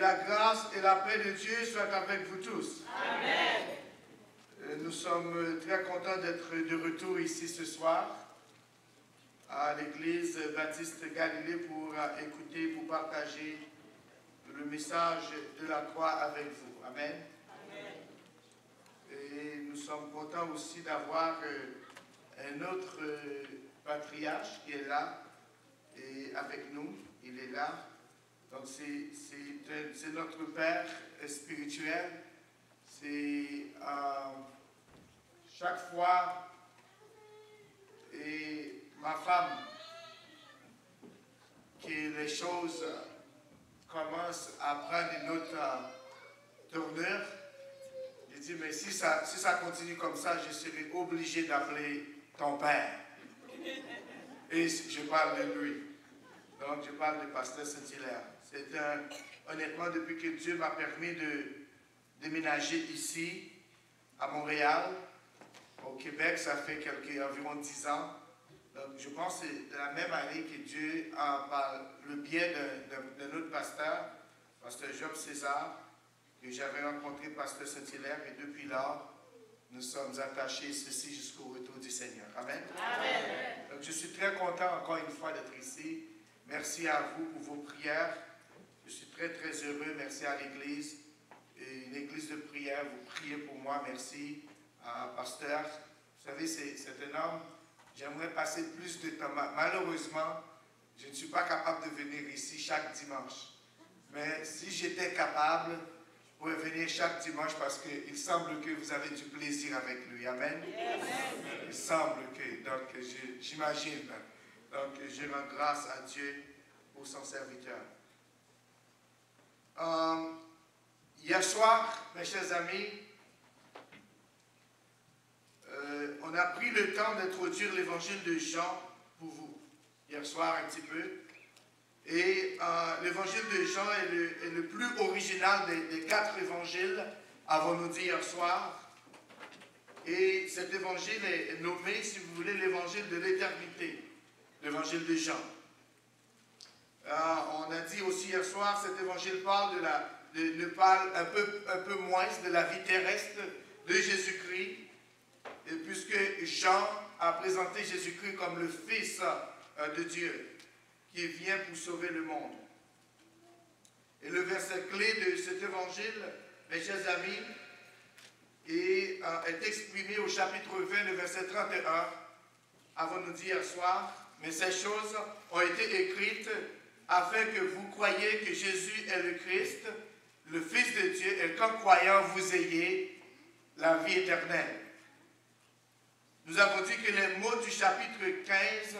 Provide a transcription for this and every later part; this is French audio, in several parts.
la grâce et la paix de Dieu soient avec vous tous. Amen. Nous sommes très contents d'être de retour ici ce soir à l'église Baptiste Galilée pour écouter, pour partager le message de la croix avec vous. Amen. Amen. Et nous sommes contents aussi d'avoir un autre patriarche qui est là et avec nous. Il est là. Donc c'est notre père spirituel. C'est chaque fois et ma femme que les choses commencent à prendre une autre tournure. Je dis, mais si ça continue comme ça, je serai obligé d'appeler ton père. Et je parle de lui. Donc, je parle de pasteur Saint-Hilaire. Honnêtement, depuis que Dieu m'a permis de déménager ici, à Montréal, au Québec, ça fait environ 10 ans. Donc, je pense que c'est la même année que Dieu, par le biais d'un autre pasteur Job César, que j'avais rencontré pasteur Saint-Hilaire, et depuis là, nous sommes attachés ceci jusqu'au retour du Seigneur. Amen. Amen. Donc, je suis très content encore une fois d'être ici. Merci à vous pour vos prières. Je suis très, très heureux. Merci à l'Église. Une église de prière. Vous priez pour moi. Merci, pasteur. Vous savez, c'est un homme. J'aimerais passer plus de temps. Malheureusement, je ne suis pas capable de venir ici chaque dimanche. Mais si j'étais capable, je pourrais venir chaque dimanche parce qu'il semble que vous avez du plaisir avec lui. Amen. Il semble que. Donc, j'imagine. Donc, je rends grâce à Dieu pour son serviteur. Hier soir, mes chers amis, on a pris le temps d'introduire l'évangile de Jean pour vous. Hier soir, un petit peu. Et l'évangile de Jean est le plus original des 4 évangiles, avons-nous dit hier soir. Et cet évangile est nommé, si vous voulez, l'évangile de l'éternité. L'évangile de Jean. On a dit aussi hier soir, cet évangile parle parle un peu moins de la vie terrestre de Jésus-Christ, et puisque Jean a présenté Jésus-Christ comme le Fils de Dieu, qui vient pour sauver le monde. Et le verset clé de cet évangile, mes chers amis, est exprimé au chapitre 20, le verset 31, avons-nous dit hier soir. Mais ces choses ont été écrites afin que vous croyiez que Jésus est le Christ, le Fils de Dieu, et qu'en croyant vous ayez la vie éternelle. Nous avons dit que les mots du chapitre 15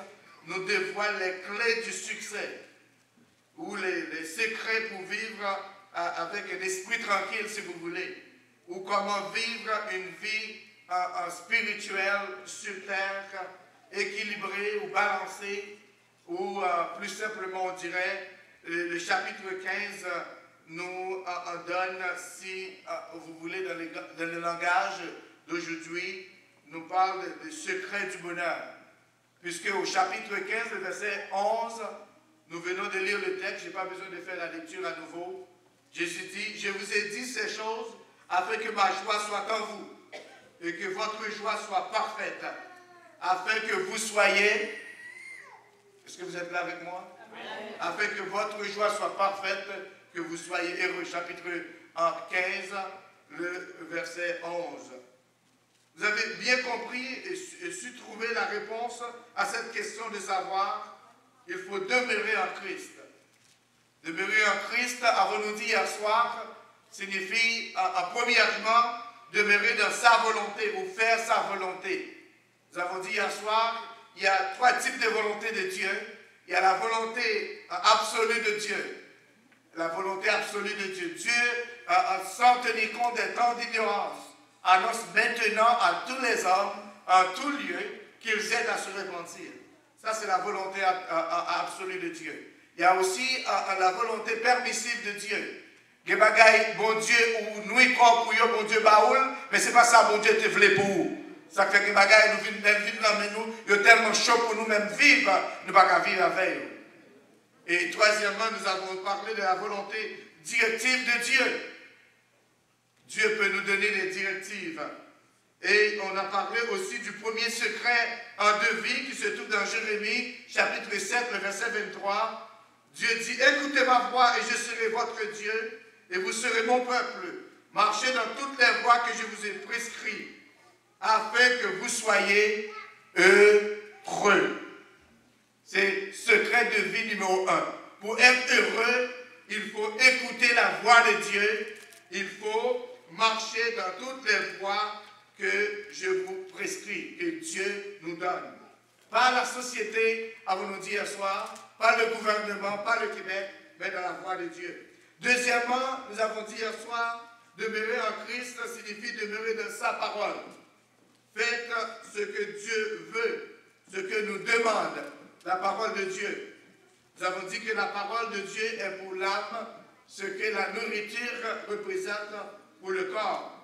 nous dévoilent les clés du succès, ou les secrets pour vivre avec un esprit tranquille, si vous voulez, ou comment vivre une vie spirituelle sur terre, équilibré ou balancé, ou plus simplement on dirait, le chapitre 15 nous en donne, si vous voulez, dans le langage d'aujourd'hui, nous parle des secrets du bonheur. Puisque au chapitre 15, le verset 11, nous venons de lire le texte, je n'ai pas besoin de faire la lecture à nouveau. Jésus dit, je vous ai dit ces choses afin que ma joie soit en vous et que votre joie soit parfaite. Afin que vous soyez, est-ce que vous êtes là avec moi? Amen. Afin que votre joie soit parfaite, que vous soyez heureux. Chapitre 15, le verset 11. Vous avez bien compris et su trouver la réponse à cette question de savoir, il faut demeurer en Christ. Demeurer en Christ, avons-nous dit hier soir, signifie, premièrement, demeurer dans sa volonté ou faire sa volonté. Nous avons dit hier soir, il y a 3 types de volonté de Dieu. Il y a la volonté absolue de Dieu. La volonté absolue de Dieu. Dieu, sans tenir compte des temps d'ignorance, annonce maintenant à tous les hommes, en tout lieu, qu'ils aident à se repentir. Ça, c'est la volonté absolue de Dieu. Il y a aussi la volonté permissive de Dieu. Il y a bon Dieu, ou nous y croyons pour bon Dieu, mais ce n'est pas ça, bon Dieu te voulait pour vous. Ça fait que les bagages nous vivent dans nous, il est tellement chaud pour nous-mêmes vivre, nous ne pouvons pas vivre avec eux. Et troisièmement, nous avons parlé de la volonté directives de Dieu. Dieu peut nous donner des directives. Et on a parlé aussi du premier secret en devis qui se trouve dans Jérémie, chapitre 7, le verset 23. Dieu dit, écoutez ma voix et je serai votre Dieu et vous serez mon peuple. Marchez dans toutes les voies que je vous ai prescrites afin que vous soyez heureux. C'est secret de vie numéro 1. Pour être heureux, il faut écouter la voix de Dieu. Il faut marcher dans toutes les voies que je vous prescris, que Dieu nous donne. Pas la société, avons-nous dit hier soir, pas le gouvernement, pas le Québec, mais dans la voie de Dieu. Deuxièmement, nous avons dit hier soir, demeurer en Christ signifie demeurer dans sa parole. Faites ce que Dieu veut, ce que nous demande la parole de Dieu. Nous avons dit que la parole de Dieu est pour l'âme ce que la nourriture représente pour le corps.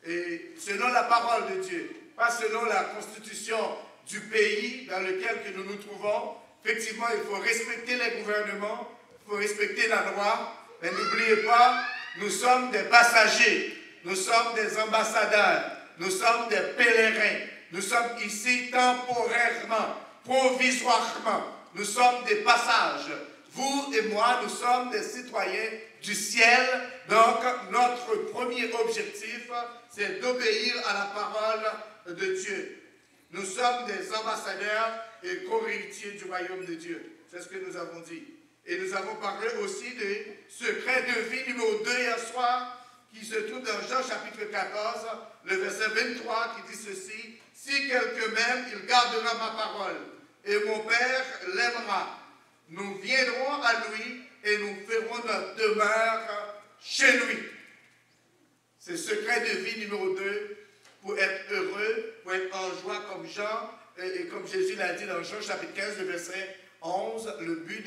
Et selon la parole de Dieu, pas selon la constitution du pays dans lequel que nous nous trouvons. Effectivement, il faut respecter les gouvernements, il faut respecter la loi, mais n'oubliez pas, nous sommes des passagers, nous sommes des ambassadeurs, nous sommes des pèlerins, nous sommes ici temporairement, provisoirement, nous sommes des passages. Vous et moi, nous sommes des citoyens du ciel, donc notre premier objectif, c'est d'obéir à la parole de Dieu. Nous sommes des ambassadeurs et co-héritiers du royaume de Dieu. C'est ce que nous avons dit. Et nous avons parlé aussi des secrets de vie numéro 2 hier soir, qui se trouve dans Jean chapitre 14, le verset 23, qui dit ceci, « Si quelqu'un m'aime, il gardera ma parole, et mon Père l'aimera. Nous viendrons à lui et nous ferons notre demeure chez lui. » C'est le secret de vie numéro 2, pour être heureux, pour être en joie comme Jean, et comme Jésus l'a dit dans Jean chapitre 15, le verset 11, le but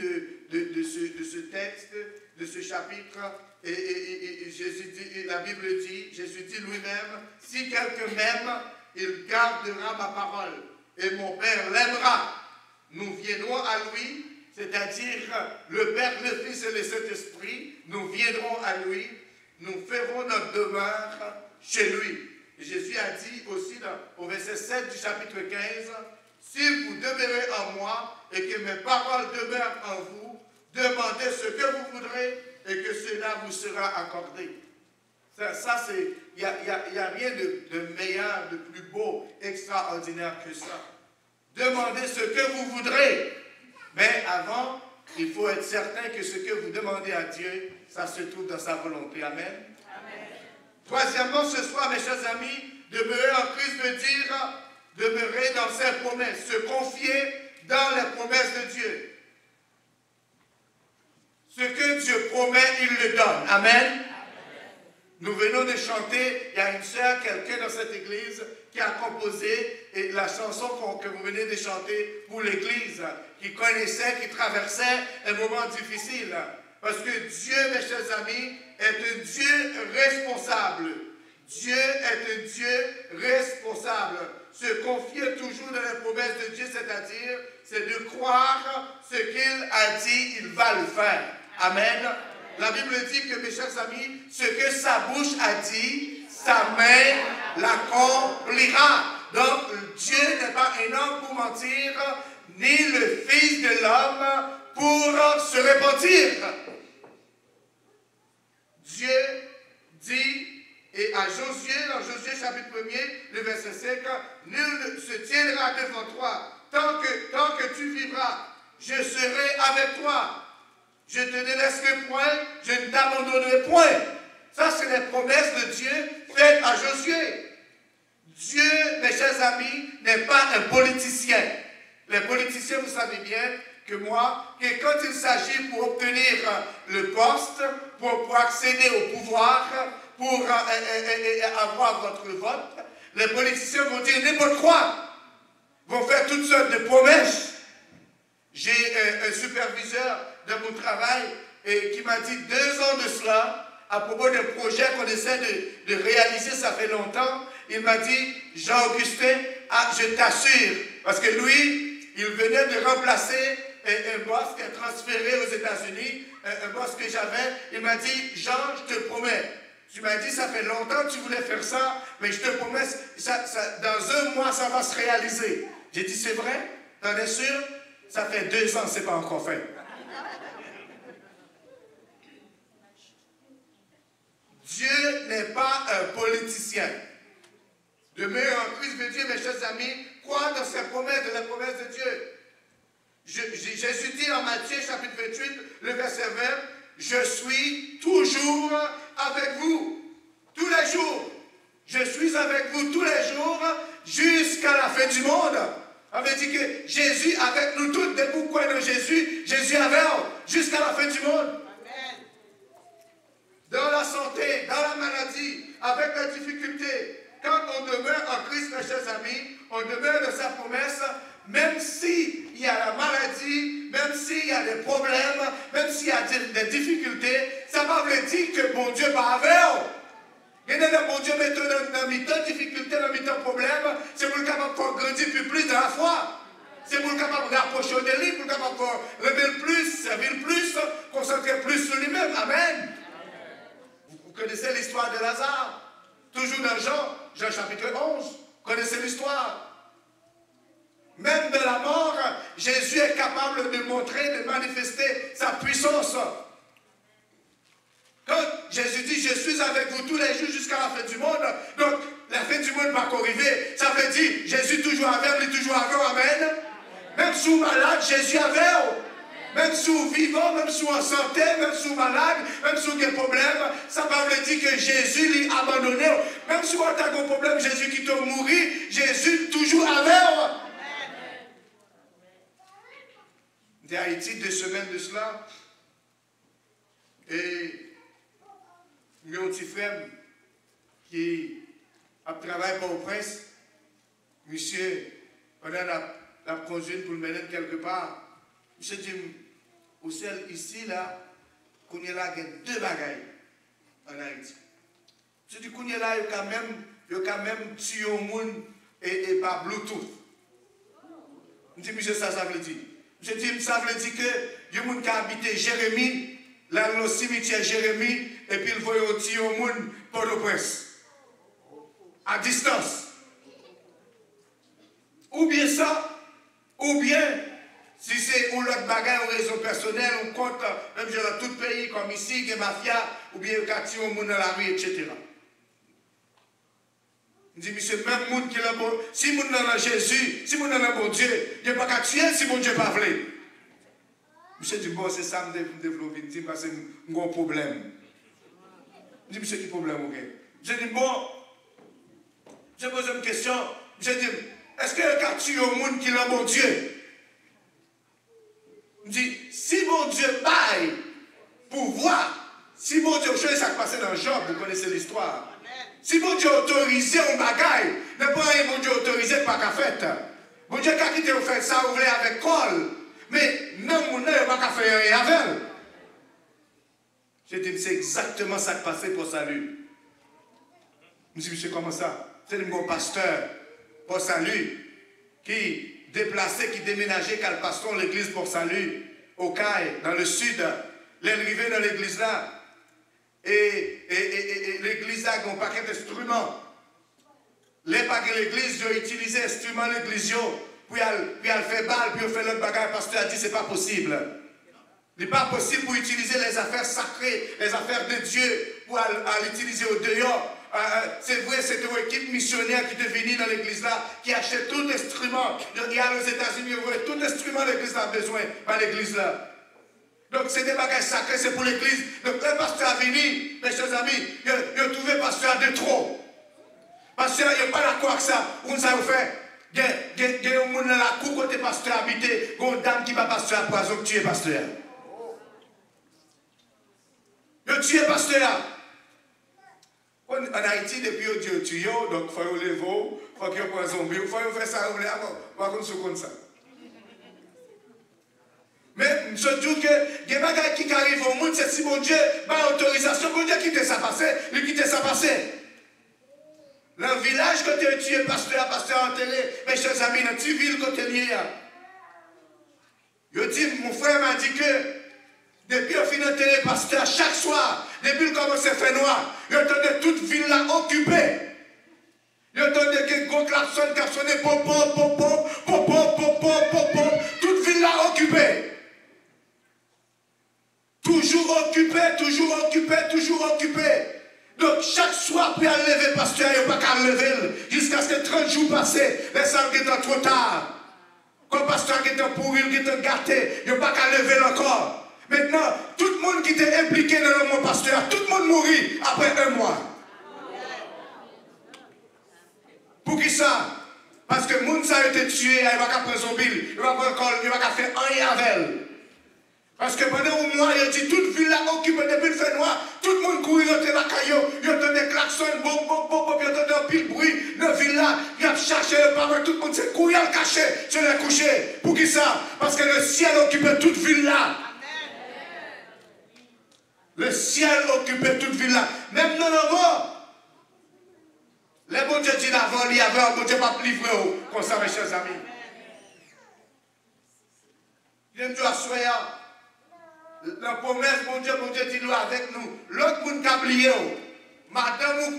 de ce texte, de ce chapitre, et Jésus dit, la Bible dit, Jésus dit lui-même, « Si quelqu'un m'aime, il gardera ma parole, et mon Père l'aimera. Nous viendrons à lui, c'est-à-dire le Père, le Fils et le Saint-Esprit, nous viendrons à lui, nous ferons notre demeure chez lui. » Jésus a dit aussi au verset 7 du chapitre 15, « Si vous demeurez en moi et que mes paroles demeurent en vous, demandez ce que vous voudrez et que cela vous sera accordé. » Ça c'est, il n'y a rien de meilleur, de plus beau, extraordinaire que ça. Demandez ce que vous voudrez. Mais avant, il faut être certain que ce que vous demandez à Dieu, ça se trouve dans sa volonté. Amen. Amen. Troisièmement, ce soir, mes chers amis, demeurer en Christ veut dire demeurer dans ses promesses, se confier dans les promesses de Dieu. Ce que Dieu promet, il le donne. Amen. Nous venons de chanter, il y a une sœur, quelqu'un dans cette église, qui a composé la chanson que vous venez de chanter pour l'église, qui connaissait, qui traversait un moment difficile. Parce que Dieu, mes chers amis, est un Dieu responsable. Dieu est un Dieu responsable. Se confier toujours dans les promesses de Dieu, c'est-à-dire, c'est de croire ce qu'il a dit, il va le faire. Amen. La Bible dit que, mes chers amis, ce que sa bouche a dit, sa main l'accomplira. Donc, Dieu n'est pas un homme pour mentir, ni le Fils de l'homme pour se repentir. Dieu dit, et à Josué, dans Josué chapitre 1er, le verset 5, « Nul ne se tiendra devant toi. Tant que tu vivras, je serai avec toi. Je ne te délaisserai point, je ne t'abandonnerai point. » Ça, c'est les promesses de Dieu faites à Josué. Dieu, mes chers amis, n'est pas un politicien. Les politiciens, vous savez bien que moi, que quand il s'agit pour obtenir le poste, pour accéder au pouvoir, pour avoir votre vote, les politiciens vont dire n'importe quoi, vont faire toutes sortes de promesses. J'ai un superviseur de mon travail qui m'a dit 2 ans de cela, à propos d'un projet qu'on essaie de réaliser, ça fait longtemps, il m'a dit, Jean-Augustin, je t'assure, parce que lui, il venait de remplacer un boss qui est transféré aux États-Unis, un boss que j'avais, il m'a dit, Jean, je te promets. Tu m'as dit, ça fait longtemps que tu voulais faire ça, mais je te promets, dans 1 mois, ça va se réaliser. J'ai dit, c'est vrai? T'en es sûr? Ça fait 2 ans, c'est pas encore fait. Dieu n'est pas un politicien. Demeure en Christ de Dieu, mes chers amis, crois dans ses promesses, dans les promesses de Dieu. Jésus dit en Matthieu chapitre 28, le verset 20, je suis toujours avec vous, tous les jours. Je suis avec vous tous les jours jusqu'à la fin du monde. On veut dire que Jésus avec nous tous, dès que vous croyez dans Jésus, Jésus avec nous jusqu'à la fin du monde. Amen. Dans la santé, dans la maladie, avec la difficulté, quand on demeure en Christ, mes chers amis, on demeure de sa promesse, même s'il y a la maladie, même s'il y a des problèmes, même s'il y a des difficultés, ça va veut dire que mon Dieu va avec nous. Et dans mon Dieu, mettons dans mes difficultés, dans mes problèmes, c'est pour le capable de grandir plus dans la foi. C'est pour le capable de rapprocher de lui, pour le capable de lever le plus, servir le plus, concentrer plus sur lui-même. Amen. Vous connaissez l'histoire de Lazare. Toujours dans Jean chapitre 11. Vous connaissez l'histoire. Même de la mort, Jésus est capable de montrer, de manifester sa puissance. Quand Jésus dit, je suis avec vous tous les jours jusqu'à la fin du monde, donc la fin du monde va arriver. Ça veut dire, Jésus toujours avec vous, il est toujours avec vous, amen. Même si vous êtes malade, Jésus est avec vous. Même si vous êtes vivant, même si vous êtes en santé, même si vous êtes malade, même si vous avez des problèmes, ça veut dire que Jésus l'a abandonné. Même si vous avez un problème, Jésus qui t'a mourir, Jésus toujours avec vous. J'étais à Haïti 2 semaines de cela. Et il y a un petit frère qui a travaillé pour le prince. Monsieur, pendant la conduite pour le mener quelque part, monsieur dit, au ciel ici, là, qu'on y a là, il y a 2 bagailles en Haïti. Monsieur dit, qu'on y a là, il y a quand même tué au monde et par Bluetooth. Je dis, monsieur, ça veut dire. Je dis, ça veut dire que il y a des gens qui habitent Jérémie, là, dans le cimetière Jérémie, et puis il faut tuer au monde pour le prince. À distance. Ou bien ça, ou bien, si c'est une autre bagarre, une raison personnelle, on compte, même dans tout pays, comme ici, il y a mafia, ou bien il y a tué au monde dans la rue, etc. Je dis, monsieur, même monde qui est là, si monde dans Jésus, si monde dans le bon Dieu, il n'y a pas qu'à tuer si mon Dieu pas voulu. Monsieur dit, bon, c'est ça, je développe, je dis, parce que c'est un gros problème. Je dis, monsieur, quel problème, ok? Je dis, bon, je pose une question, je dis, est-ce qu'il y a qu'à tuer au monde qui est là, mon Dieu? Je dis, si mon Dieu baille pour voir, si mon Dieu, vous savez ça qui passait dans Job, vous connaissez l'histoire. Si mon Dieu autorisé un bagaille, n'est pas un mon Dieu autorisé par qu'à faire. Mon Dieu qui a quitté faire ça, vous voulez avec col. Mais non, mon Dieu n'a pas qu'à faire rien avec. J'ai dit, c'est exactement ça qui passait pour salut. Je me dis, monsieur, comment ça? C'est mon pasteur pour salut qui déplaçait, qui déménageait quand le pasteur l'église pour salut au Caille, dans le sud. L'arrivée dans l'église là. Et l'église a un paquet d'instruments. Les paquets de l'église, ils ont utilisé l'instrument de l'église puis elle fait balle, puis elle fait l'autre bagarre. Le pasteur a dit c'est pas possible. Il n'est pas possible pour utiliser les affaires sacrées, les affaires de Dieu, pour l'utiliser au dehors. C'est vrai, c'est une équipe missionnaire qui est venue dans l'église là, qui achète tout instrument. Il y a aux États-Unis, tout instrument l'église a besoin par l'église là. Donc c'est des bagages sacrés, c'est pour l'église. Donc le pasteur a venu, mes chers amis, il a trouvé pasteur de trop. Pasteur, il n'y a pas d'accord avec ça. Vous savez faire. Il y a un monde dans la cour côté pasteur habité, il y a une dame qui va pasteur à poison qui tue pasteur. Il a tué pasteur. En Haïti, depuis qu'il a tué, donc il faut lever, il faut qu'il y ait un zombie, il faut faire ça, on va comme ça. Mais je dis que les bagages qui arrivent au monde, c'est si mon Dieu a autorisation, mon Dieu quitte ça passer, il quitte ça passer. Dans le village, quand tu es tué, pasteur enterré, mes chers amis, dans la ville, quand tu es lié. Je dis, mon frère m'a dit que depuis qu'on finit le télépasteur, chaque soir, depuis qu'il commence à faire noir, il entendait toute ville là occupée. Il entendait que gros klaxon, klaxonné, pop, pop, pop, pop, pop, pop, pop, pop, pop, pop, toute ville là occupée. Toujours occupé, toujours occupé, toujours occupé. Donc chaque soir, puis à lever pasteur, il n'y a pas qu'à lever. Jusqu'à ce que 30 jours passés, les salles étaient trop tard. Quand le pasteur était pourri, il était gâté, il n'y a pas qu'à lever encore. Maintenant, tout le monde qui était impliqué dans le mot pasteur, tout le monde mourit après 1 mois. Pour qui ça? Parce que le monde a été tué, il ne va pas prendre son bill, il ne va pas faire rien avec elle. Parce que pendant 1 mois, il dit toute ville là occupée depuis le fait noir, tout le monde courait dans la caillou, il entendait des klaxons, bon, bon, bon, bon, il entendait un pile bruit, dans la ville là, il a cherché le parole, tout le monde s'est couillé à le cacher, se l'a couché. Pour qui ça? Parce que le ciel occupait toute ville là. Le ciel occupait toute ville là. Même dans le mort, les bon Dieu dit d'avant, il y avait un bon Dieu pas livré comme ça, mes chers amis. Il aime Dieu à soya. La promesse, mon Dieu dit nous avec nous. L'autre monde qui a oublié. Madame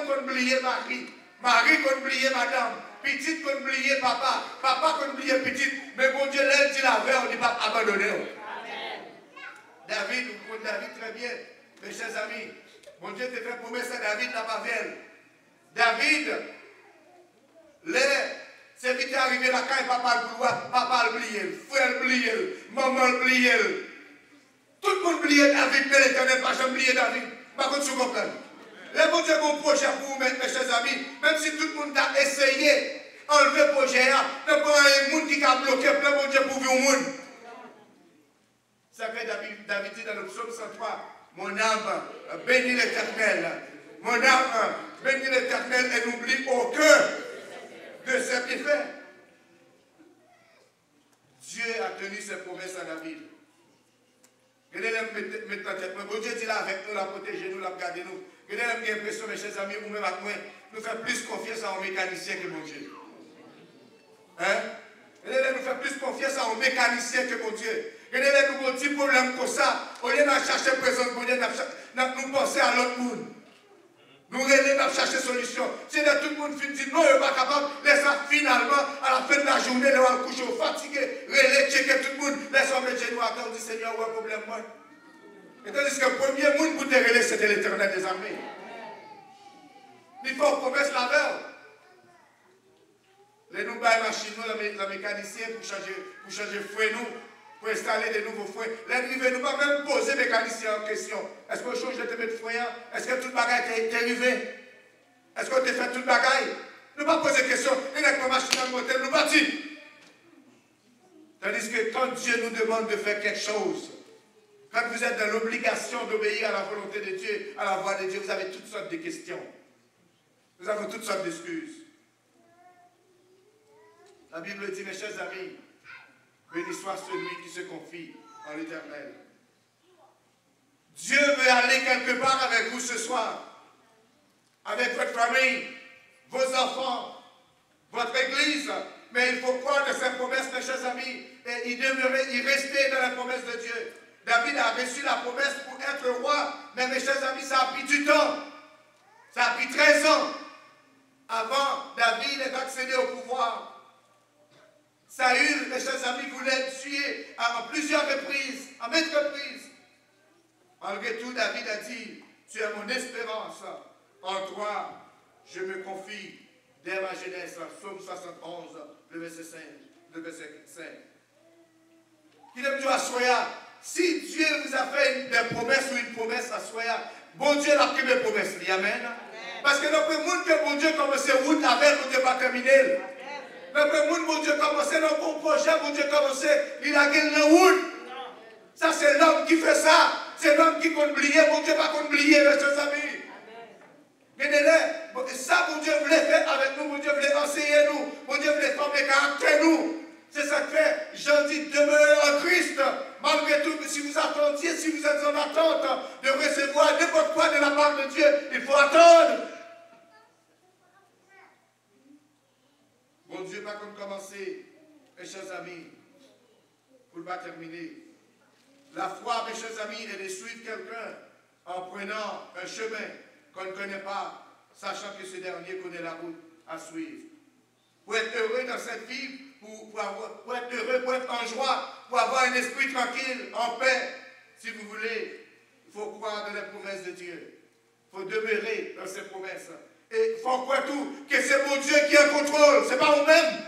qu'on oublié Marie. Marie qu'on oublié madame. Petite qu'on oublié papa. Papa qu'on oublié petite. Mais mon Dieu, l'aide dit la veille, on ne dit pas abandonner. David, vous connaissez David très bien, mes chers amis. Mon Dieu te fait promesse à David, n'a pas fait. David, les serviteurs arrivés là, quand papa l'oublié, frère l'oublié, maman l'oublié. Tout le monde oublié David, mais l'Éternel n'a jamais oublié David. Par contre, vous comprenez. Les bon Dieu ont un projet pour vous, mes chers amis, même si tout le monde a essayé d'enlever le projet, il n'y a pas un monde qui a bloqué, plein bon Dieu pour vivre au monde. Ça fait David dit dans le psaume 103, mon âme bénit l'Éternel. Mon âme bénit l'Éternel et n'oublie aucun de ses bienfaits. Dieu a tenu ses promesses à David. Bon Dieu dit là avec nous, la protéger nous, la garder nous. J'ai l'impression, mes chers amis, vous-même avec moi, nous faisons plus confiance à un mécanicien que mon Dieu. Hein? Nous faisons plus confiance à un mécanicien que mon Dieu. Nous avons un petit problème comme ça. Au lieu de chercher présence, nous pensons à l'autre monde. Nous allons chercher solution. Si tout le monde dit non, il n'est pas capable, laissez finalement, à la fin de la journée, nous allons coucher fatigué, relais, checker tout le monde, laissez-moi mettre nous attendre, dit Seigneur, où est le problème moi? Et tandis que le premier monde pour te relayer, c'était l'Éternel des armées. Il faut promesse la veille. Les nous baillons machine, la mécanicien pour changer fouet nous. Pour installer de nouveaux fouets. Les rivets, nous ne pouvons pas même poser les mécaniciens en question. Est-ce qu'on change de te mettre fouet? Est-ce que tout le bagage est arrivé? Est-ce qu'on te fait tout le bagage? Nous ne pouvons pas poser de questions. Il n'y a pas de machine à monter, nous bâtissons. Tandis que quand Dieu nous demande de faire quelque chose, quand vous êtes dans l'obligation d'obéir à la volonté de Dieu, à la voix de Dieu, vous avez toutes sortes de questions. Vous avez toutes sortes d'excuses. La Bible dit, mes chers amis, béni soit celui qui se confie en l'Éternel. Dieu veut aller quelque part avec vous ce soir, avec votre famille, vos enfants, votre église, mais il faut croire de ses promesses, mes chers amis, et y rester dans la promesse de Dieu. David a reçu la promesse pour être roi, mais mes chers amis, ça a pris du temps. Ça a pris 13 ans avant David d'accéder au pouvoir. Saül, mes chers amis, voulait le tuer à plusieurs reprises, à maintes reprises. Malgré tout, David a dit, tu es mon espérance, en toi, je me confie dès ma jeunesse. Psaume 71, le verset 5. Il aime Dieu à Soya. Si Dieu vous a fait des promesses ou une promesse à Soya, bon Dieu a pris mes promesses. Amen. Parce que notre monde que bon Dieu commence route avec, bon Dieu pas terminé. Notre monde, bon Dieu commence dans bon projet, bon Dieu commence, il a gagné la route. Ça c'est l'homme qui fait ça. C'est l'homme qui compte oublier, bon Dieu pas compte oublier, mes chers amis. Regardez-les, ça bon Dieu voulait faire avec nous, bon Dieu voulait enseigner nous, bon Dieu voulait former caractère nous. C'est ça que fait, je dis, demeurez en Christ. Malgré tout, si vous attendiez, si vous êtes en attente de recevoir n'importe quoi de la part de Dieu, il faut attendre. Bon Dieu, pas comme commencer, mes chers amis, pour ne pas terminer. La foi, mes chers amis, est de suivre quelqu'un en prenant un chemin qu'on ne connaît pas, sachant que ce dernier connaît la route à suivre. Pour être heureux dans cette vie, pour être heureux, pour être en joie, pour avoir un esprit tranquille, en paix, si vous voulez, il faut croire dans les promesses de Dieu. Il faut demeurer dans ses promesses. Et il faut croire tout, que c'est mon Dieu qui est en contrôle, ce n'est pas vous-même.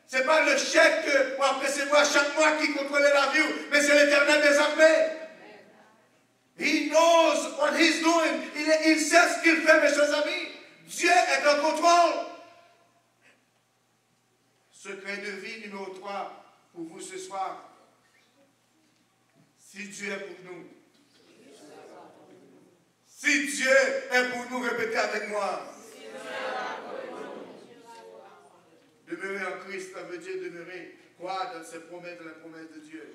Ce n'est pas le chèque qu'on va recevoir chaque mois qui contrôle la vie, mais c'est l'Éternel des armées. He knows what he's doing. Il sait ce qu'il fait, mes chers amis. Dieu est en contrôle. Secret de vie numéro 3 pour vous ce soir. Si Dieu est pour nous. Si Dieu est pour nous, répétez avec moi. Demeurer en Christ, ça veut dire demeurer, croire dans ses promesses, dans les promesses de Dieu.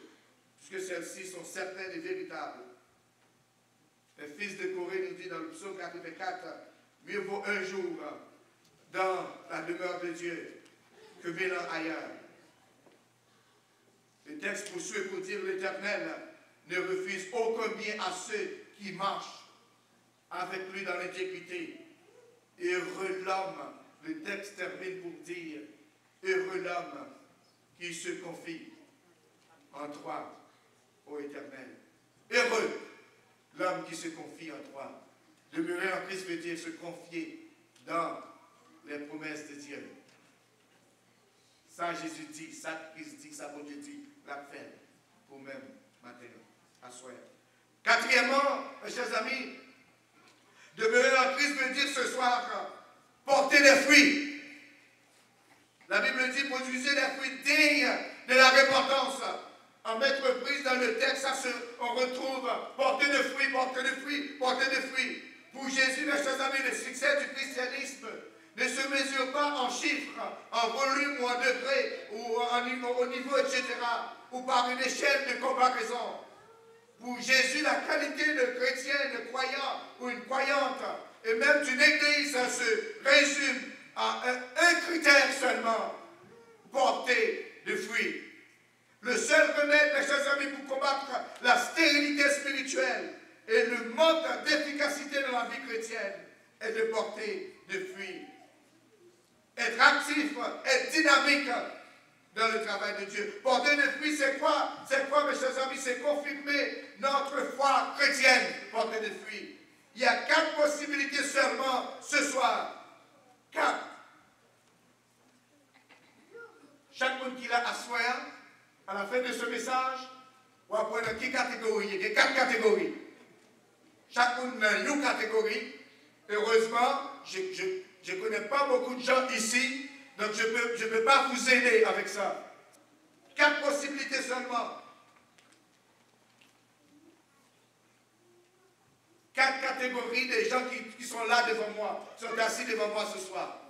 Puisque celles-ci sont certaines et véritables. Le fils de Corée nous dit dans le psaume 84, mieux vaut un jour dans la demeure de Dieu que 1000 ans ailleurs. Le texte poursuit pour dire l'Éternel ne refuse aucun bien à ceux qui marchent avec lui dans l'intégrité. Heureux l'homme, le texte termine pour dire, heureux l'homme qui se confie en toi, ô Éternel. Heureux l'homme qui se confie en toi. Demeurer en Christ veut dire se confier dans les promesses de Dieu. Ça, Jésus dit, ça, Christ dit, ça, bon Dieu dit, la fait pour même matin, à soir. Quatrièmement, mes chers amis, demeurer en Christ veut dire ce soir, porter des fruits. La Bible dit, produisez des fruits dignes de la repentance. En mettre prise dans le texte, on retrouve porter de fruits, porter de fruits, porter de fruits. Pour Jésus, mes chers amis, le succès du christianisme ne se mesure pas en chiffres, en volume ou en degrés, ou au niveau, etc., ou par une échelle de comparaison. Pour Jésus, la qualité de chrétien, de croyant ou une croyante, et même d'une église, se résume à un critère seulement, porter de fruits. Le seul remède, mes chers amis, pour combattre la stérilité spirituelle et le manque d'efficacité dans la vie chrétienne est de porter de fruits. Être actif, être dynamique dans le travail de Dieu. Porter de fruits, c'est quoi? C'est quoi, mes chers amis? C'est confirmer notre foi chrétienne. Porter de fruits. Il y a 4 possibilités seulement ce soir. 4. Chaque monde qui l'a assoyé, à la fin de ce message, on va prendre qui catégorie? Il y a 4 catégories. Chaque monde a une catégorie. Heureusement, je ne connais pas beaucoup de gens ici, donc je ne peux pas vous aider avec ça. 4 possibilités seulement. 4 catégories des gens qui sont là devant moi, qui sont assis devant moi ce soir.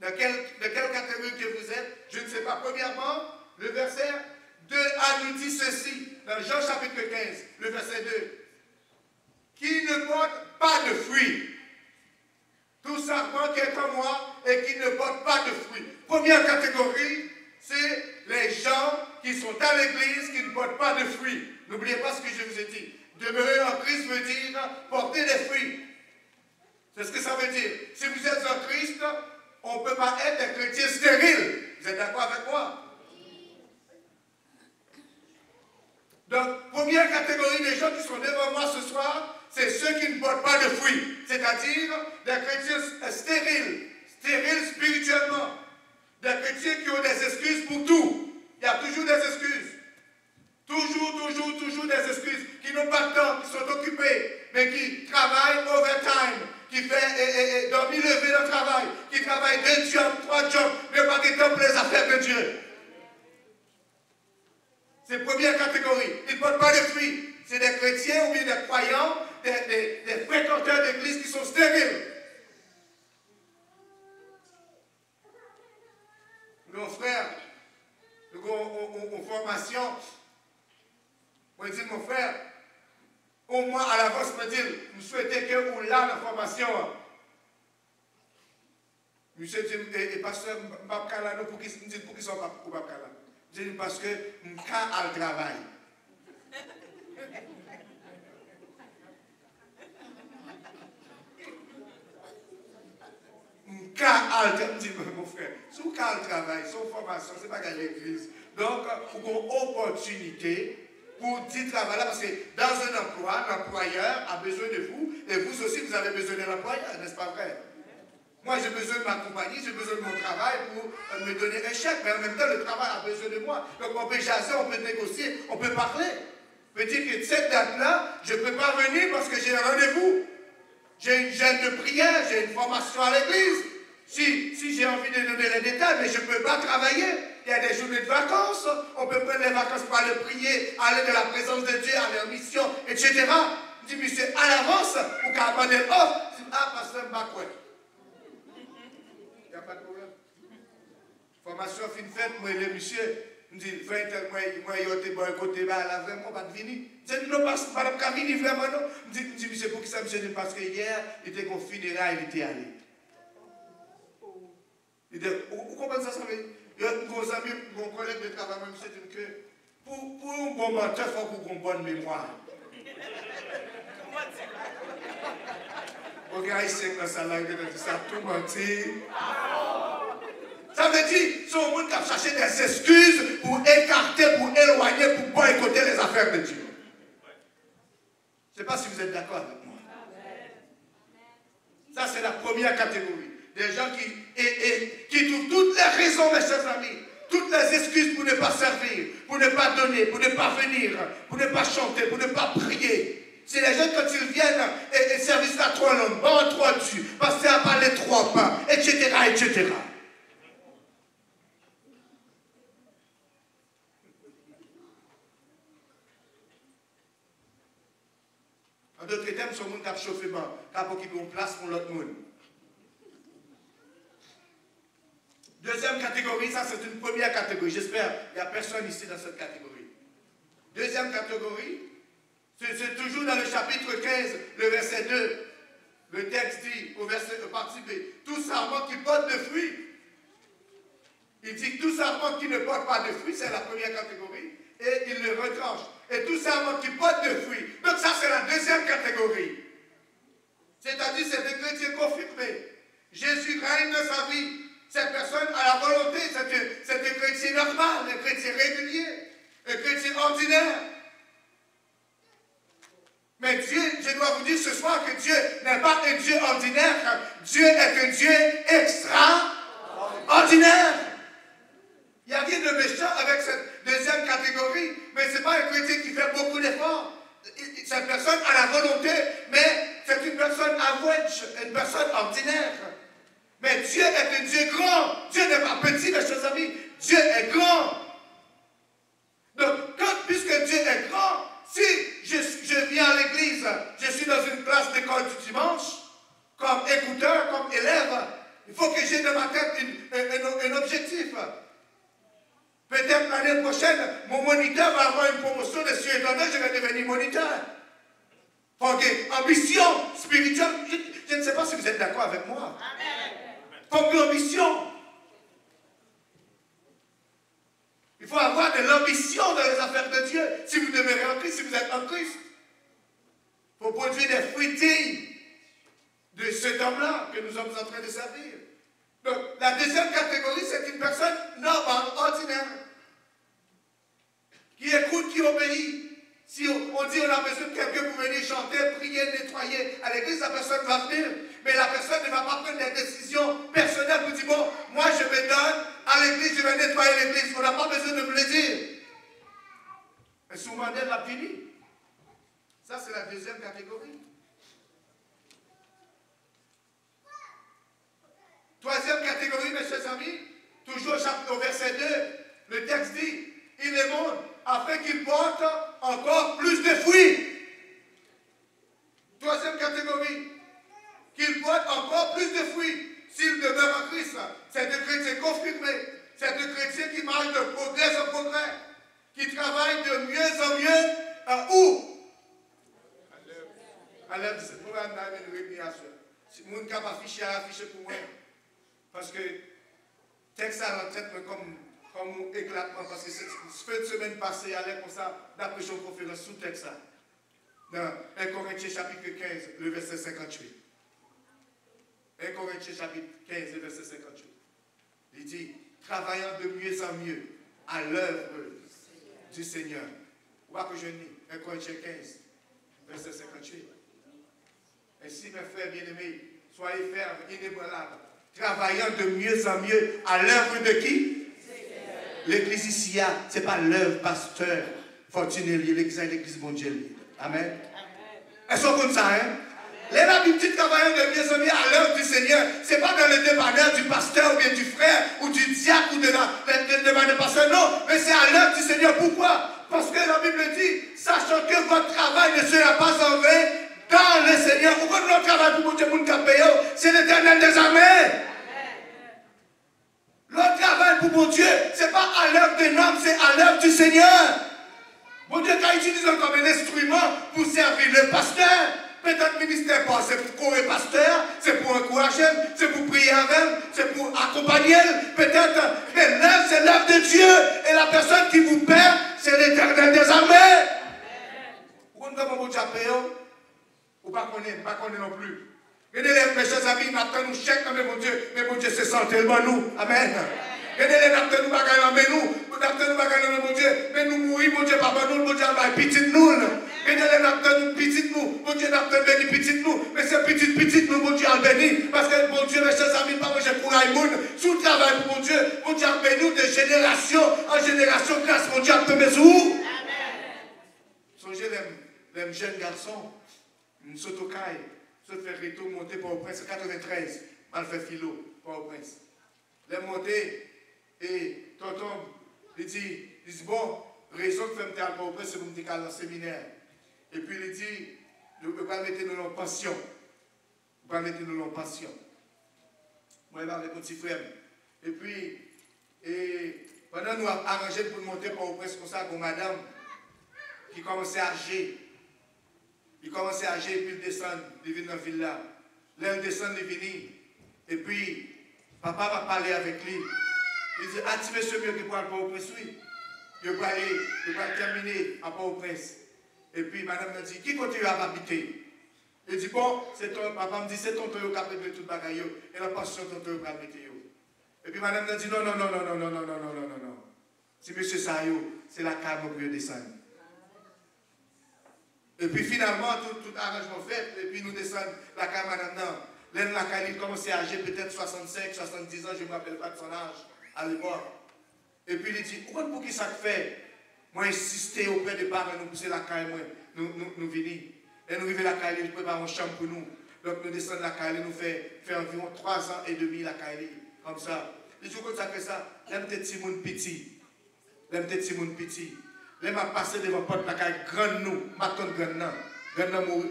De quelle catégorie que vous êtes? Je ne sais pas. Premièrement, le verset 2a nous dit ceci, dans Jean chapitre 15, le verset 2. Qui ne porte pas de fruits. Tout simplement qui est comme moi et qui ne porte pas de fruits. Première catégorie, c'est les gens qui sont à l'église qui ne portent pas de fruits. N'oubliez pas ce que je vous ai dit. Demeurer en Christ veut dire porter des fruits. C'est ce que ça veut dire. Si vous êtes en Christ, on ne peut pas être des chrétiens stériles. Vous êtes d'accord avec moi? Donc, première catégorie des gens qui sont devant moi ce soir, c'est ceux qui ne portent pas de fruits. C'est-à-dire des chrétiens stériles, stériles spirituellement. Des chrétiens qui ont des excuses pour tout. Il y a toujours des excuses. Toujours des excuses. Qui n'ont pas de temps, qui sont occupés, mais qui travaillent overtime, qui fait dormir lever dans le travail, qui travaillent 2 jobs, 3 jobs, mais pas de temps pour les affaires de Dieu. C'est la première catégorie. Ils ne portent pas de fruits. C'est des chrétiens ou bien des croyants, des fréquenteurs d'église qui sont stériles. Mon frère, nous avons une formation. On dit, mon frère, au moins à l'avance, je me dis, vous souhaitez que vous l'ayez la formation. Monsieur dit, et pasteur, Mbapkala, pour qui sont pas pour Mbapkala. Parce que quand elle travaille. Quand elle dit mon frère, sous quand elle travaille, son formation, c'est pas qu'à l'église. Donc, pour une opportunité pour dire travailler parce que dans un emploi, l'employeur a besoin de vous et vous aussi vous avez besoin de l'employeur, n'est-ce pas vrai? Moi, j'ai besoin de ma compagnie, j'ai besoin de mon travail pour me donner un chèque, mais en même temps, le travail a besoin de moi. Donc, on peut jaser, on peut négocier, on peut parler. On peut dire que cette date-là, je ne peux pas venir parce que j'ai un rendez-vous. J'ai une gêne de prière, j'ai une formation à l'église. Si j'ai envie de donner les détails, mais je ne peux pas travailler. Il y a des journées de vacances, on peut prendre les vacances pour aller prier, aller de la présence de Dieu, aller en mission, etc. Je dis, monsieur, à l'avance, pour qu'à un moment off, ah, pasteur Mbakwe. Il n'y a pas de problème. Formation fin faite, moi, le monsieur, je dis, moi, il y a un côté, là, vraiment, pas de venir. Je dis, non, pas de venir, vraiment, non. Je dis, monsieur, pour qui ça, monsieur, parce que hier, il était qu'on funérailles, il était allé. Il dit, vous comprenez ça, ça veut dire? Vos amis, mon collègue de travail, même, c'est que pour un bon menteur, il faut qu'on ait une bonne mémoire. Regarde ici, dans sa langue, ça tout mentir. Ça veut dire, c'est au monde qui a cherché des excuses pour écarter, pour éloigner, pour boycotter les affaires de Dieu. Je ne sais pas si vous êtes d'accord avec moi. Ça, c'est la première catégorie. Des gens qui trouvent toutes les raisons, mes chers amis, toutes les excuses pour ne pas servir, pour ne pas donner, pour ne pas venir, pour ne pas chanter, pour ne pas prier. C'est les gens quand ils viennent et service à trois langues, bon, trois Dieu, passer à parler trois pas, etc., etc. En d'autres termes, ce monde qui a chauffé, qui a occupé une place pour l'autre monde. Deuxième catégorie, ça c'est une première catégorie. J'espère qu'il n'y a personne ici dans cette catégorie. Deuxième catégorie, c'est toujours dans le chapitre 15, le verset 2. Le texte dit, au partie B, tout sarment qui porte de fruits. Il dit que tout sarment qui ne porte pas de fruits, c'est la première catégorie, et il le retranche. Et tout sarment qui porte de fruits. Donc ça c'est la deuxième catégorie. C'est-à-dire c'est des chrétiens confirmés. Jésus règne dans sa vie. Cette personne a la volonté, c'est un chrétien normal, un chrétien régulier, un chrétien ordinaire. Mais Dieu, je dois vous dire ce soir que Dieu n'est pas un Dieu ordinaire, Dieu est un Dieu extraordinaire. Il n'y a rien de méchant avec cette deuxième catégorie, mais ce n'est pas un chrétien qui fait beaucoup d'efforts. Cette personne a la volonté, mais c'est une personne average, une personne ordinaire. Mais Dieu est un Dieu grand. Dieu n'est pas petit, mes chers amis. Dieu est grand. Donc, puisque Dieu est grand, si je viens à l'église, je suis dans une classe d'école du dimanche, comme écouteur, comme élève, il faut que j'ai dans ma tête un objectif. Peut-être l'année prochaine, mon moniteur va avoir une promotion de surintendant, je vais devenir moniteur. Ok, ambition spirituelle. Je ne sais pas si vous êtes d'accord avec moi. Amen. Comme l'ambition. Il faut avoir de l'ambition dans les affaires de Dieu. Si vous demeurez en Christ, si vous êtes en Christ, il faut produire des fruits dignes de cet homme-là que nous sommes en train de servir. Donc, la deuxième catégorie, c'est une personne normale, ordinaire, qui écoute, qui obéit. Si on dit on a besoin de quelqu'un pour venir chanter, prier, nettoyer à l'église, la personne va venir. Mais la personne ne va pas prendre des décisions personnelles pour dire, bon, moi je me donne à l'église, je vais nettoyer l'église. On n'a pas besoin de me le dire. Mais souvent, elle l'a fini. Ça, c'est la deuxième catégorie. Troisième catégorie, mes chers amis, toujours au verset 2, le texte dit, il est bon afin qu'il porte encore plus de fruits. Troisième catégorie, qu'il porte encore plus de fruits s'il demeure en Christ. C'est un chrétien confirmé, c'est un chrétien qui marche de progrès en progrès, qui travaille de mieux en mieux où? À l'aide, c'est pour une réunion. Si vous n'avez pas affiché pour moi, parce que le texte à la tête, comme comme éclatement, parce que cette fin de semaine passée, allait comme ça, d'après une conférence sous texte, dans 1 Corinthiens chapitre 15, le verset 58. 1 Corinthiens chapitre 15, le verset 58. Il dit, travaillant de mieux en mieux à l'œuvre du Seigneur. Où que je lis 1 Corinthiens 15, verset 58. Ainsi, mes frères bien-aimés, soyez fermes, inébranlables, travaillant de mieux en mieux à l'œuvre de qui? L'église ici, ce n'est pas l'œuvre pasteur Fortuné, l'église bon Dieu. Amen. Est-ce qu'on compte ça, hein? Les la Bible dit travaillant de mieux en mieux à l'œuvre du Seigneur. Ce n'est pas dans le dépanneur du pasteur ou bien du frère ou du diacre ou de pasteur. Non, mais c'est à l'œuvre du Seigneur. Pourquoi? Parce que la Bible dit, sachant que votre travail ne sera pas en vain dans le Seigneur. Pourquoi notre travail pour mon Dieu, c'est l'Éternel des armées. Notre travail pour mon Dieu, ce n'est pas à l'œuvre d'un homme, c'est à l'œuvre du Seigneur. Mon Dieu, quand il utilise comme un instrument pour servir le pasteur, peut-être le ministère, c'est pour courir pasteur, c'est pour encourager, c'est pour prier avec, c'est pour accompagner, peut-être, mais l'œuvre, c'est l'œuvre de Dieu, et la personne qui vous perd, c'est l'Éternel des armées. Vous ne pouvez pas vous ou pas connaître non plus. Regardez mes chers amis, maintenant nous chèques, mais mon Dieu, c'est ça tellement nous. Amen. Regardez les maintenant nous bagaillons, mais nous bagaillons, mon Dieu, mais nous mourir, mon Dieu, papa nous, mon Dieu, va petit nous. Regardez les maintenant nous, petit nous, mon Dieu, maintenant béni petit nous, mais c'est petit nous, mon Dieu, a béni, parce que mon Dieu, mes chers amis, pas j'ai pour Raïmoun, sous le travail pour mon Dieu, a béni de génération en génération, grâce, mon Dieu, a tombé sur vous. Songez les jeunes garçons, une sotocaille. Se faire retour, monter pour au prince, 93, mal fait philo, pour au prince. Les monter, et tonton, il dit bon, raison que fait me pour au prince, c'est pour me dire dans le séminaire. Et puis il dit, nous ne pouvons pas mettre nous en passion. Nous ne pouvons pas mettre nous en passion. Moi, je vais avec mon petit frère. Et puis, pendant nous avons arrangé pour monter pour au prince, comme ça, pour madame, qui commençait à agir. Il commençait à agir, et puis il descend, il vient dans la ville là. Là, il descend, il vient. Et puis, papa va parler avec lui. Il dit, ah, tu monsieur mieux que pour aller au prince, oui. Il va terminer à Port-au-Prince. Et puis, madame me dit, qui continue à m'habiter? Il dit, bon, c'est ton, papa me dit, c'est ton toyo qui a prévu tout le bagaille, et la passion ton toyo qui a prévu. Et puis, madame me dit, non. Si monsieur Sayo, c'est la calme pour descendre. Et puis finalement, tout arrangement fait, et puis nous descendons la camarade maintenant. L'un la Cali commençait à agir peut-être 65, 70 ans, je ne me rappelle pas de son âge à l'époque. Et puis il dit, pour qui ça fait? Moi, insister auprès des parents, nous pousser la caille, nous venons. Et nous arrivons à la caille, nous préparons une chambre pour nous. Donc nous descendons la caille, nous fait environ 3 ans et demi la caille, comme ça. Les jours comme ça fait ça, l'aime petit monde petit. L'aime petit monde petit. Les m'a passé devant porte la caille, grand nous, maton grand nan. Grand nan mourir,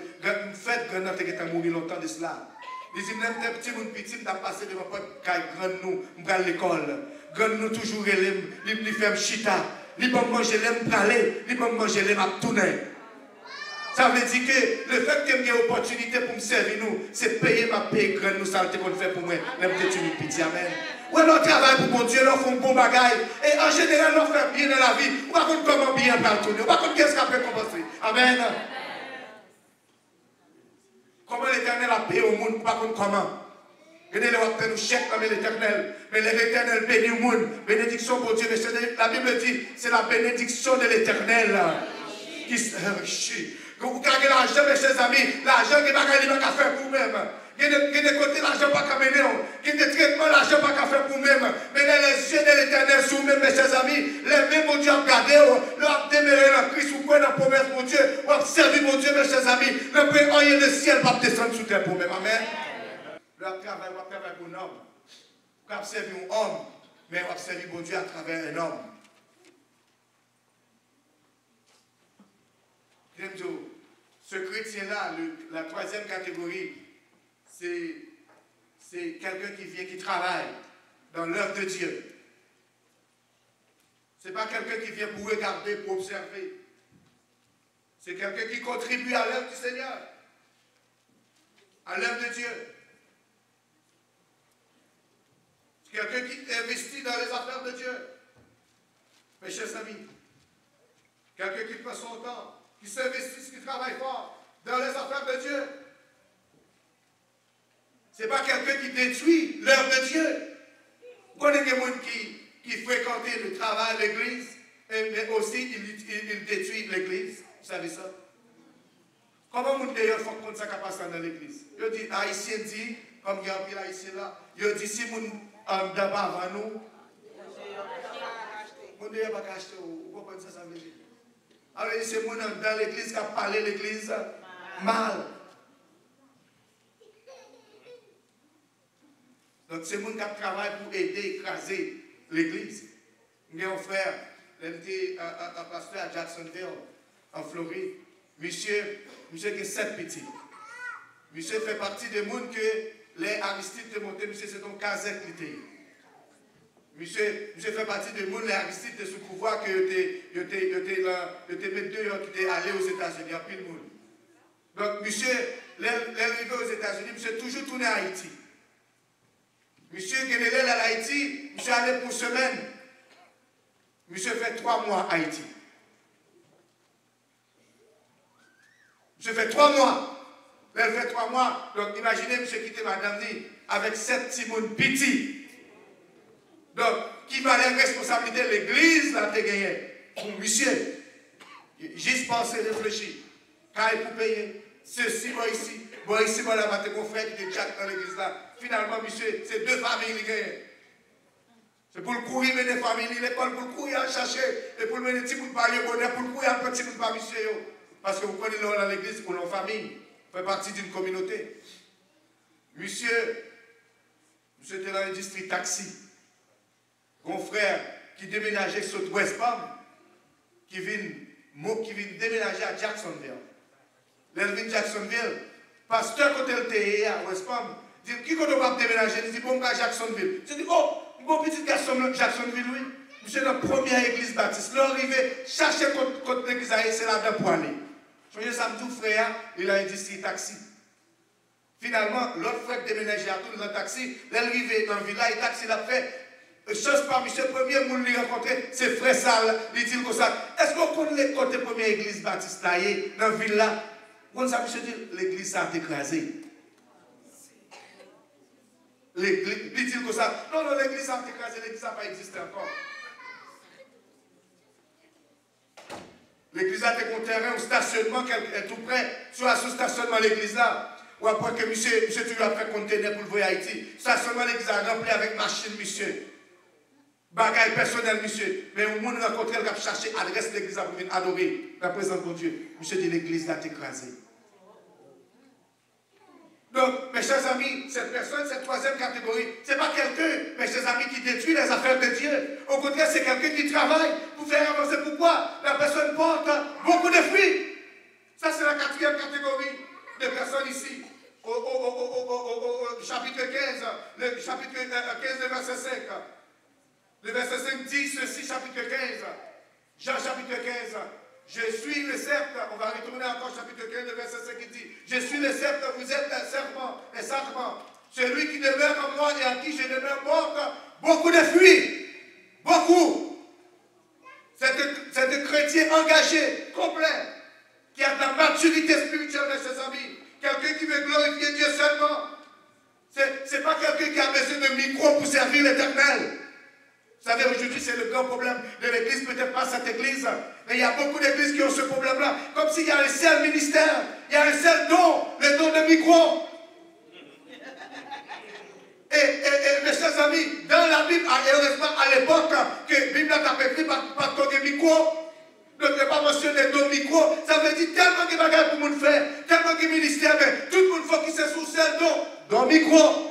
fait grand nan te qui mourir longtemps de cela. Il dit, même petit monde petit, m'a passé devant porte la caille, grand nous, m'bral l'école. Grand nous toujours il fait chita, il va manger l'aime praler, il va manger l'aime à tourner. Ça veut dire que le fait que j'ai une opportunité pour me servir nous, c'est payer ma paye grand nous, ça qu'on fait pour moi, l'aime petit monde petit, amen. Ouais, on travaille pour mon Dieu, on fait un bon bagage. Et en général, on fait bien dans la vie. On va comprendre comment bien on va tourner. On va comprendre qu'est-ce qu'on peut compenser. Amen. Comment l'Éternel a payé au monde, on va comprendre comment. Regardez, on va faire nous chèques avec l'Éternel. Mais l'Éternel bénit le monde. Bénédiction pour Dieu. La Bible dit, c'est la bénédiction de l'Éternel qui s'enrichit. Vous gagnez l'argent, mes chers amis. L'argent qui va gagner, faire pour vous-même. Il y a des côtés l'argent pas qu'à mener, il y a des traitements l'argent pas qu'à faire pour même. Mais les yeux de l'Éternel sur nous, mes chers amis, les mêmes mon Dieu a gardé, leur déméré dans Christ ou quoi dans la promesse mon Dieu, ou observer mon Dieu, mes chers amis, le prix le ciel va descendre sur terre pour même. Amen. Leur travail va faire pour un homme. On va observer un homme, mais on va observer mon Dieu à travers un homme. Ce chrétien-là, la troisième catégorie, c'est quelqu'un qui travaille dans l'œuvre de Dieu. Ce n'est pas quelqu'un qui vient pour regarder, pour observer. C'est quelqu'un qui contribue à l'œuvre du Seigneur, à l'œuvre de Dieu. C'est quelqu'un qui investit dans les affaires de Dieu. Mes chers amis, quelqu'un qui prend son temps, qui s'investit, qui travaille fort dans les affaires de Dieu. Ce n'est pas quelqu'un qui détruit l'œuvre de Dieu. Vous connaissez des gens qui fréquentent le travail, l'église, mais aussi ils détruisent l'église. Vous savez ça? Comment vous d'ailleurs faut comprendre ça qui passe dans l'église? Je dis, Haïtien dit, comme il y a un peu Haïtien là, je dis, si vous n'avez pas avant nous, vous n'avez pas acheter, vous comprenez ça, ça veut dire? Alors, c'est moi dans l'église qui a parlé l'église mal. Donc, c'est moi qui travaille pour aider, écraser l'église. J'ai un frère, il était un pasteur à Jacksonville, en Floride. Monsieur qui a 7 petits. Monsieur fait partie des gens que les Aristides te montrent, monsieur, c'est ton casette l'été. Monsieur fait partie des gens, les Aristides de sous pouvoir que tu étais mis dehors, qui étaient allés aux États-Unis, en pile monde. Donc, monsieur, l'arrivée aux États-Unis, monsieur toujours tourné à Haïti. Monsieur qui est allé à Haïti, monsieur allé pour semaine. Monsieur fait 3 mois à Haïti. Monsieur fait 3 mois. Elle fait 3 mois. Donc imaginez, monsieur quitter madame ni avec 7 petits moun petits. Donc, qui va les responsabilités de l'église là, te gagné. Monsieur, juste penser, réfléchir. Quand il pour payer, ceci, moi ici, moi là, mon frère qui était Jack dans l'église là. Finalement, monsieur, c'est 2 familles qui gagnent. C'est pour le courir, mener des familles, l'école, pour le courir, à chercher, et pour le mener petit bout de parler bonheur, pour le courir, un petit bout de parler, monsieur. Parce que vous connaissez dans l'église, pour nos familles, fait partie d'une communauté. Monsieur était dans le district taxi. Mon frère qui déménageait sur West Palm, qui vient déménager à Jacksonville. L'Elvin Jacksonville, pasteur quand elle était à West Palm, dit qui qu'on va déménager? Il dit bon gars Jacksonville. Je dis oh, mon petit garçon Jacksonville, oui. Monsieur dans la première église baptiste. L'arrivée, chercher contre l'église c'est là-dedans pour aller. Soyez ça tout frère, il a un district taxi. Finalement, l'autre frère déménageait à tout dans le taxi, l'arrivée dans le village, le taxi l'a fait. Chose par monsieur, le premier monde qu'il a rencontré, c'est frère Sal, il dit comme ça. Est-ce qu'on connaît côté première église baptiste là, dans la ville là? Vous savez, monsieur dit, l'église a écrasé. Il dit comme ça. Non, l'église a écrasé, l'église n'a pas existé encore. L'église a été un terrain, un stationnement tout près, soit sous stationnement l'église là. Ou après que monsieur tu as fait conteneur pour le voyer à Haïti. Stationnement l'église a rempli avec machine, monsieur. Bagaille personnel, monsieur. Mais au monde rencontré, il a cherché l'adresse de l'église pour venir adorer la présence de Dieu. Monsieur dit l'église l'a écrasé. Donc, mes chers amis, cette personne, cette troisième catégorie, ce n'est pas quelqu'un, mes chers amis, qui détruit les affaires de Dieu. Au contraire, c'est quelqu'un qui travaille pour faire avancer. Pourquoi? La personne porte beaucoup de fruits. Ça, c'est la quatrième catégorie de personnes ici. Au chapitre 15, le chapitre 15, le verset 5. Le verset 5 dit ceci, chapitre 15. Jean, chapitre 15. Je suis le serpent. On va retourner encore chapitre 15, le verset 5 qui dit je suis le serpent, vous êtes les serpents, les sarments. Celui qui demeure en moi et en qui je demeure porte beaucoup de fruits. Beaucoup. C'est un chrétien engagé, complet, qui a de la maturité spirituelle de ses amis. Quelqu'un qui veut glorifier Dieu seulement. Ce n'est pas quelqu'un qui a besoin de micro pour servir l'Éternel. Vous savez, aujourd'hui, c'est le grand problème de l'église, peut-être pas cette église, mais il y a beaucoup d'églises qui ont ce problème-là. Comme s'il y a un seul ministère, il y a un seul don, le don de micro. Et mes chers amis, dans la Bible, et heureusement à l'époque, que la Bible a écrit par ton de micro, donc ne pas mentionner le don de micro, ça veut dire tellement de bagages pour nous faire, tellement de ministère, mais tout le monde faut qu'il se sous seul don micro.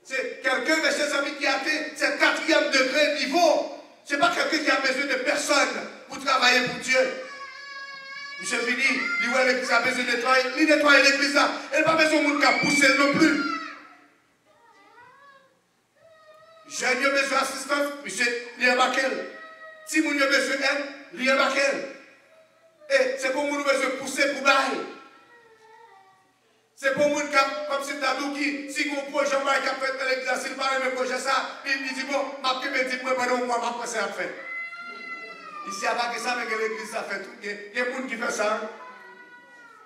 C'est quelqu'un, mes chers amis, qui a atteint ce 4e degré niveau. Ce n'est pas quelqu'un qui a besoin de personne pour travailler pour Dieu. Monsieur Fini, il voit l'église a besoin de nettoyer. Il nettoie l'église là. Il n'a pas besoin de monde qui a poussé non plus. J'ai besoin d'assistance, monsieur, il y a baquel. Si vous avez besoin d'aide, il y a baquel. Et c'est pour nous besoin de pousser pour bailler. C'est pour nous comme si Tadou qui si mon projet qui a fait dans l'église, s'il parle de projet ça, il dit bon, je vais dire pendant un mois, je vais passer à faire. Ici, il n'y a pas que ça, mais l'église, ça fait tout. Il y a des gens qui font ça.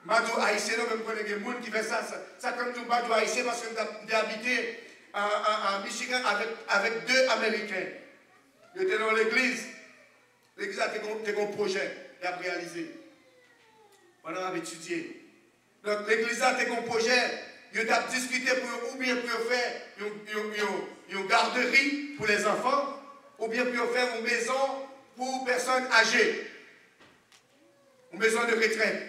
Madou haïtien, même quand il y a des gens qui font ça, ça comme tout Madou haïtien, parce que j'ai habité en Michigan avec 2 Américains. Ils étaient dans l'église. L'église a un projet, il a réalisé. Pendant qu'on a étudié. Donc l'église a un projet, il a discuté pour ou bien pour faire une garderie pour les enfants, ou bien pour faire une maison pour personnes âgées. Une maison de retraite.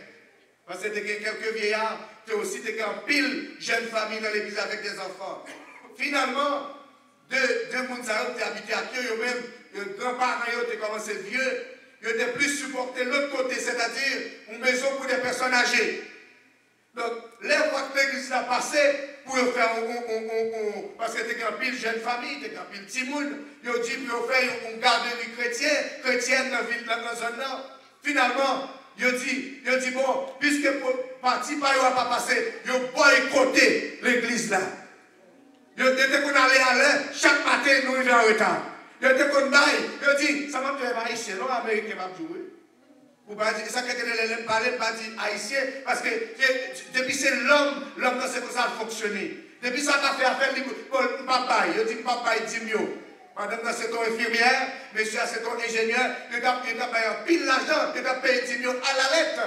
Parce que y a quelques vieillards qui ont aussi en pile jeunes familles dans l'église avec des enfants. Finalement, deux personnes qui habitaient à Kyo, même les grands-parents qui ont commencé vieux, ils étaient plus supportés de l'autre côté, c'est-à-dire une maison pour des personnes âgées. Donc, les fois que l'église a passé, pour faire parce que tu as pile jeune famille, tu as pile petit monde, ils ont dit pour faire une garderie chrétienne dans la zone. Finalement, ils ont dit bon, puisque parti par eux n'a pas passé, ils ont boycotté l'église là. Ils ont dit qu'on allait à l'heure, chaque matin nous arrivons en retard. Ils ont dit qu'on baille, ils ont dit, ça m'a dit haïtien, non, américain m'a joué. Ou pas dire, ça quelqu'un ne parle pas dire haïtien, parce que depuis c'est l'homme c'est comme ça fonctionner. Depuis ça m'a fait affaire, papa, il dit papa, il dit mieux. Madame, c'est ton infirmière, monsieur, c'est ton ingénieur, il a pile l'argent, il a payé 10 millions à la lettre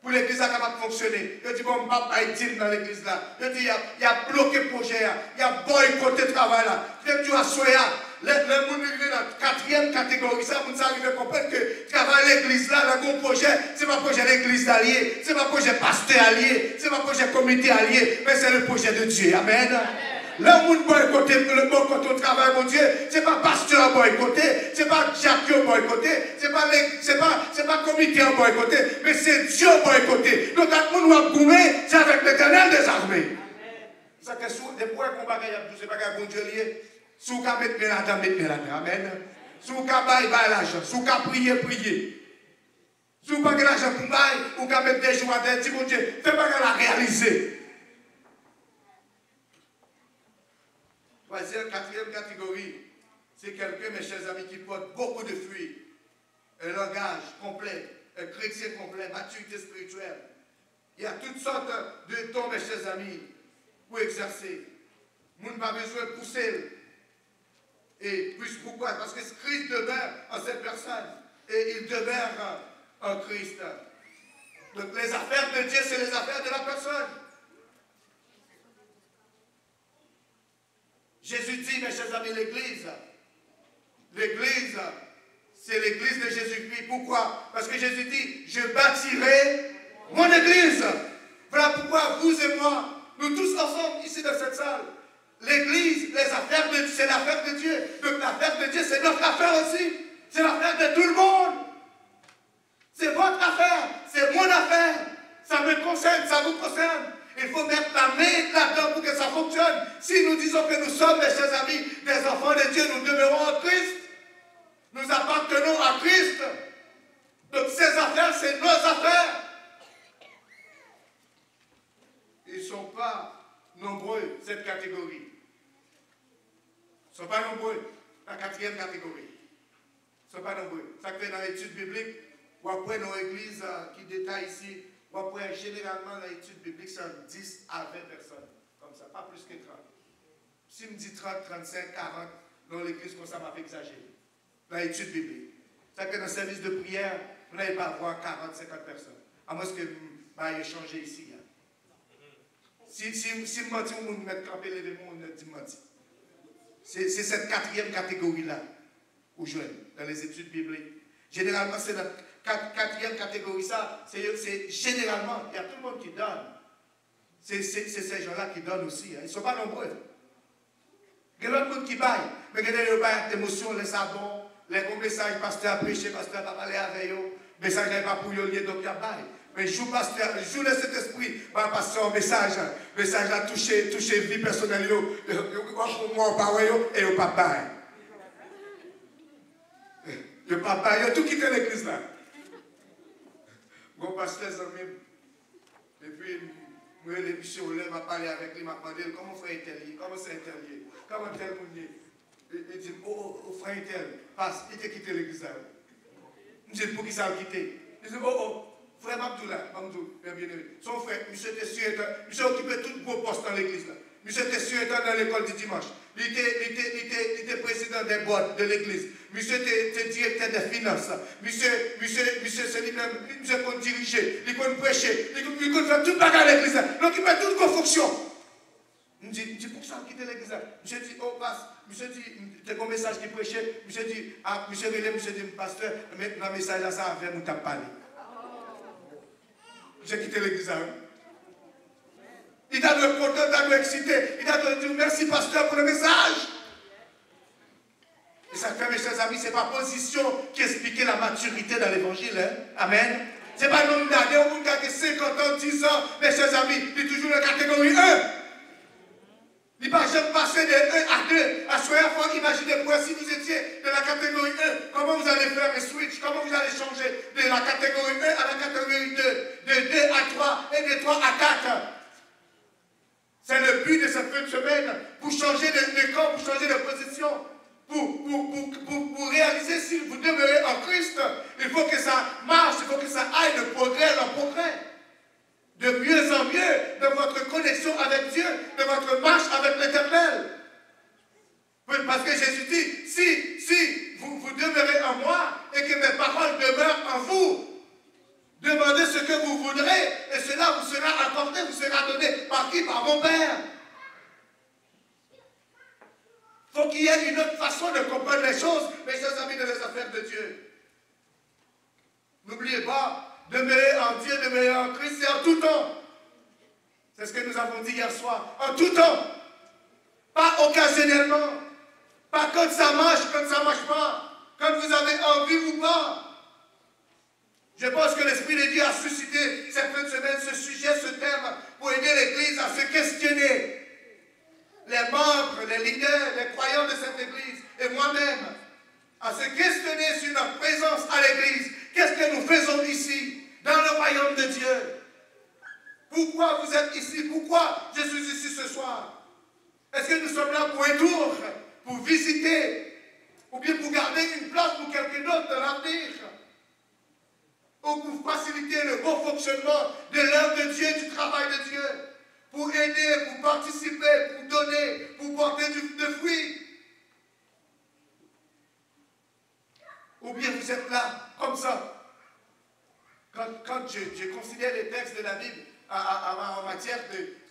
pour l'église capable de fonctionner. Il dit, bon, papa, il dit dans l'église là. Il dit, il a bloqué le projet, il a boycotté le travail là. Il dit, tu as soya. Le monde est dans la 4e catégorie, ça, vous arrivez à comprendre que travail l'église là, le bon projet, ce n'est pas le projet de l'église alliée, ce n'est pas le projet pasteur allié, ce n'est pas le projet comité allié, mais c'est le projet de Dieu. Amen. Le monde boycotté, le bon côté au travail, mon Dieu, ce n'est pas pasteur boycotté, ce n'est pas Jacques boycotté, ce n'est pas comité boycotté, mais c'est Dieu boycotté. Donc, quand on va goumer, c'est avec l'Éternel des armées. Ça, des points qu'on va gagner, ce n'est pas un bon Dieu lié. Si vous avez mettre là-dedans, mettez là-dedans. Amen. Si vous avez l'argent, si vous avez prié, priez. Si vous n'avez pas l'argent pour bailler, vous avez mettre des jours à dire, mon Dieu, faites pas la réaliser. 3e, 4e catégorie, c'est quelqu'un, mes chers amis, qui porte beaucoup de fruits. Un langage complet, un chrétien complet, maturité spirituelle. Il y a toutes sortes de dons, mes chers amis, pour exercer. Nous n'avons pas besoin de pousser. Et plus pourquoi? Parce que Christ demeure en cette personne. Et il demeure en Christ. Donc les affaires de Dieu, c'est les affaires de la personne. Jésus dit, mes chers amis, l'Église, c'est l'Église de Jésus-Christ. Pourquoi? Parce que Jésus dit, je bâtirai mon Église. Voilà pourquoi vous et moi, nous tous ensemble, ici dans cette salle, l'Église, les affaires de Dieu, c'est l'affaire de Dieu. Donc l'affaire de Dieu, c'est notre affaire aussi. C'est l'affaire de tout le monde. C'est votre affaire, c'est mon affaire. Ça me concerne, ça vous concerne. Il faut mettre la main là-dedans pour que ça fonctionne. Si nous disons que nous sommes, mes chers amis, des enfants de Dieu, nous demeurons en Christ. Nous appartenons à Christ. Donc ces affaires, c'est nos affaires. Ils ne sont pas nombreux, cette catégorie. Ils ne sont pas nombreux, la 4e catégorie. Ils ne sont pas nombreux. Ça fait dans l'étude biblique, ou après nos églises qui détaillent ici, ou après généralement dans l'étude biblique, c'est 10 à 20 personnes. Comme ça, pas plus que 30. Si je me dis 30, 35, 40, dans l'église, comme ça m'a fait exagérer. Dans l'étude biblique. Ça fait dans le service de prière, vous n'allez pas avoir 40, 50 personnes. À moins que vous changé ici. Hein. Si je mentis, on me met campé les démons, on me dit mentir. C'est cette 4e catégorie-là, où je dans les études bibliques. Généralement, c'est la 4e catégorie, ça, c'est généralement, il y a tout le monde qui donne. C'est ces gens-là qui donnent aussi. Hein. Ils ne sont pas nombreux. Il y a d'autres qui baillent. Mais il y a des bails d'émotion, les sabons, les bons messages, pasteur a prêché, pasteur a parlé avec eux, message n'est pas pour eux, donc il y a bail. Mais joue pasteur, joue le Saint-Esprit, va passer un message a touché vie personnelle, moi, papa, et au papa. Le papa, il a tout quitté l'église là. Mon pasteur, et puis, Moi, les monsieur Olé m'a parlé avec lui, m'a demandé comment frère est-elle, comment c'est interdit, comment tel monde est. Il dit, oh, frère est-elle, passe, il t'a quitté l'église. Je dis, pour qui ça a quitté? Il dit, oh, frère Mabdoula, son frère, monsieur était sûr, monsieur occupait tout gros poste dans l'église. Monsieur était sûr dans l'école du dimanche. Il était président des boîtes de l'église. Monsieur était directeur des finances. Monsieur c'est lui-même, monsieur qu'on dirigeait, il qu'on prêchait, il qu'on fait tout bagarre à l'église. Donc il fait toutes vos fonctions. Je dis, pour ça, quitter l'église. Monsieur dit, oh, passe. Monsieur dit, c'est un message qui prêchait. Monsieur dit, ah, monsieur dit, pasteur, mais le message là, ça avait nous t'a parlé. J'ai quitté l'église. Il t'a donné content, il t'a donné excité. Il t'a donné merci, pasteur, pour le message. Et ça fait, mes chers amis, ce n'est pas position qui expliquait la maturité dans l'évangile. Hein? Amen. Ce n'est pas un homme d'année, un homme qui a 50 ans, 10 ans, mes chers amis, il est toujours dans la catégorie 1. Il ne va jamais passer de 1 à 2. À ce moment-là, il faut imaginer pour si vous étiez de la catégorie 1, comment vous allez faire un switch, comment vous allez changer de la catégorie 1 à la catégorie 2, de 2 à 3 et de 3 à 4. C'est le but de cette fin de semaine, pour changer de corps, pour changer de position, pour réaliser si vous demeurez en Christ, il faut que ça marche, il faut que ça aille de progrès en progrès. De mieux en mieux dans votre connexion avec Dieu, de votre marche avec l'Éternel. Parce que Jésus dit, si vous demeurez en moi et que mes paroles demeurent en vous, demandez ce que vous voudrez et cela vous sera accordé, vous sera donné. Par qui? Par mon Père. Il faut qu'il y ait une autre façon de comprendre les choses, mes chers amis, dans les affaires de Dieu. N'oubliez pas, demeurer en Dieu, demeurer en Christ, c'est en tout temps. C'est ce que nous avons dit hier soir. En tout temps. Pas occasionnellement. Pas quand ça marche, quand ça ne marche pas. Quand vous avez envie ou pas. Je pense que l'Esprit de Dieu a suscité cette fin de semaine ce sujet, ce thème, pour aider l'Église à se questionner. Les membres, les leaders, les croyants de cette Église et moi-même, à se questionner sur notre présence à l'Église. Qu'est-ce que nous faisons ici, dans le royaume de Dieu? Pourquoi vous êtes ici? Pourquoi je suis ici ce soir? Est-ce que nous sommes là pour un tour, pour visiter, ou bien pour garder une place pour quelqu'un d'autre dans l'avenir? Ou pour faciliter le bon fonctionnement de l'œuvre de Dieu, du travail de Dieu? Pour aider, pour participer, pour donner, pour porter de fruits? Ou bien vous êtes là, comme ça. Quand je considère les textes de la Bible en matière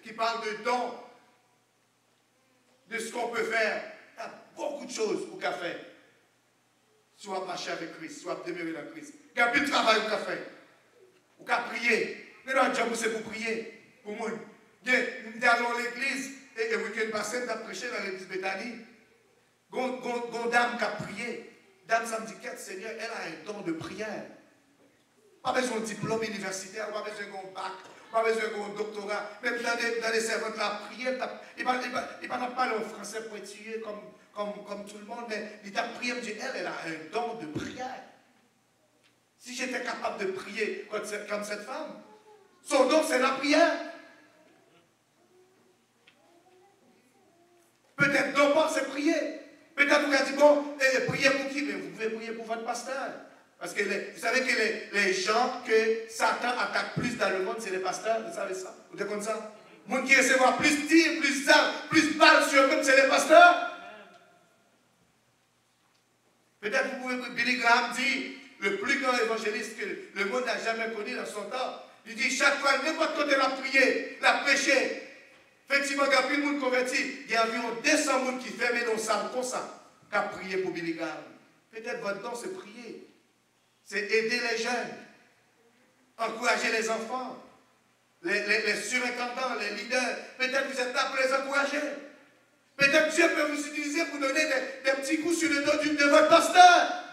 qui parlent de dons, de ce qu'on peut faire, il y a beaucoup de choses pour qu'à faire. Soit marcher avec Christ, soit demeurer dans Christ. Il y a plus de travail pour qu'à faire. Ou qu'à prier. Mais non, Dieu, c'est pour prier. Pour moi. Nous allons à l'église, et le week-end passé, nous avons prêché dans l'église Bethanie. Une dame qui a prié. Dame, ça me dit, Seigneur, elle a un don de prière. Pas besoin de diplôme universitaire, pas besoin d'un bac, pas besoin d'un doctorat. Même dans les servantes, la prière, il ne va pas parler en français pointillé comme tout le monde, mais il t'a prié, il me dit, elle a un don de prière. Si j'étais capable de prier comme cette femme, son don, c'est la prière. Peut-être non pas, c'est prier. Peut-être vous avez dit, bon, priez pour qui? Mais vous pouvez prier pour votre pasteur. Parce que vous savez que les gens que Satan attaque plus dans le monde, c'est les pasteurs. Vous savez ça? Vous êtes comme ça? Les gens qui recevront plus de tirs, plus d'armes, plus de balles sur eux-mêmes, c'est les pasteurs. Peut-être vous pouvez, Billy Graham dit, le plus grand évangéliste que le monde n'a jamais connu dans son temps. Il dit, chaque fois, n'importe quand elle a prié, l'a prêché. Effectivement, il y a plus de monde converti. Il y a environ 200 personnes qui ferment nos salles comme ça, qui ont prié pour Billy Graham. Peut-être votre don, c'est prier. C'est aider les jeunes, encourager les enfants, les surintendants, les leaders. Peut-être vous êtes là pour les encourager. Peut-être Dieu peut vous utiliser pour donner des petits coups sur le dos de votre pasteur,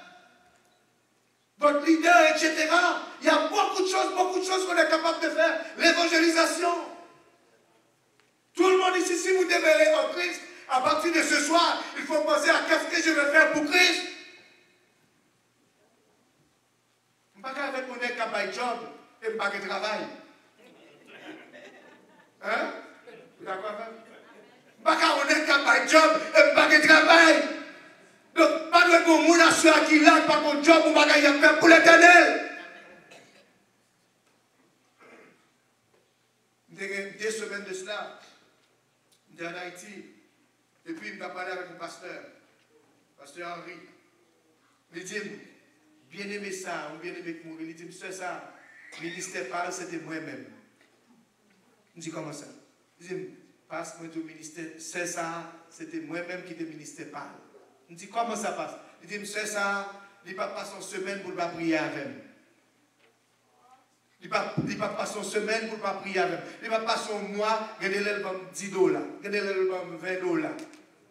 votre leader, etc. Il y a beaucoup de choses qu'on est capable de faire. L'évangélisation. Tout le monde ici, si vous demeurez en Christ, à partir de ce soir, il faut penser à qu'est-ce que je vais faire pour Christ. Je ne vais pas avec mon job et je ne vais pas travailler. un job, et pas de travail. Donc, pas de bon monde à soi qui là, pas de job, ou pas de faire pour l'éternel. Des semaines de cela, j'étais en Haïti, et puis il m'a parlé avec un pasteur Henri. Il dit, bien aimé ça, ou bien aimé mourir. Il dit, c'est ça, ministère parle, c'était moi-même. Je dis, comment ça? Il dit, parce que le ministère, c'est ça, c'était moi-même qui était ministère parle. Je dis, comment ça passe? Il dit, c'est ça, il ne passe pas son semaine pour ne pas prier avec moi. Il ne passe pas son semaine pour ne pas prier avec moi. Il ne passe pas son mois, regardez l'album $10, regardez l'album $20.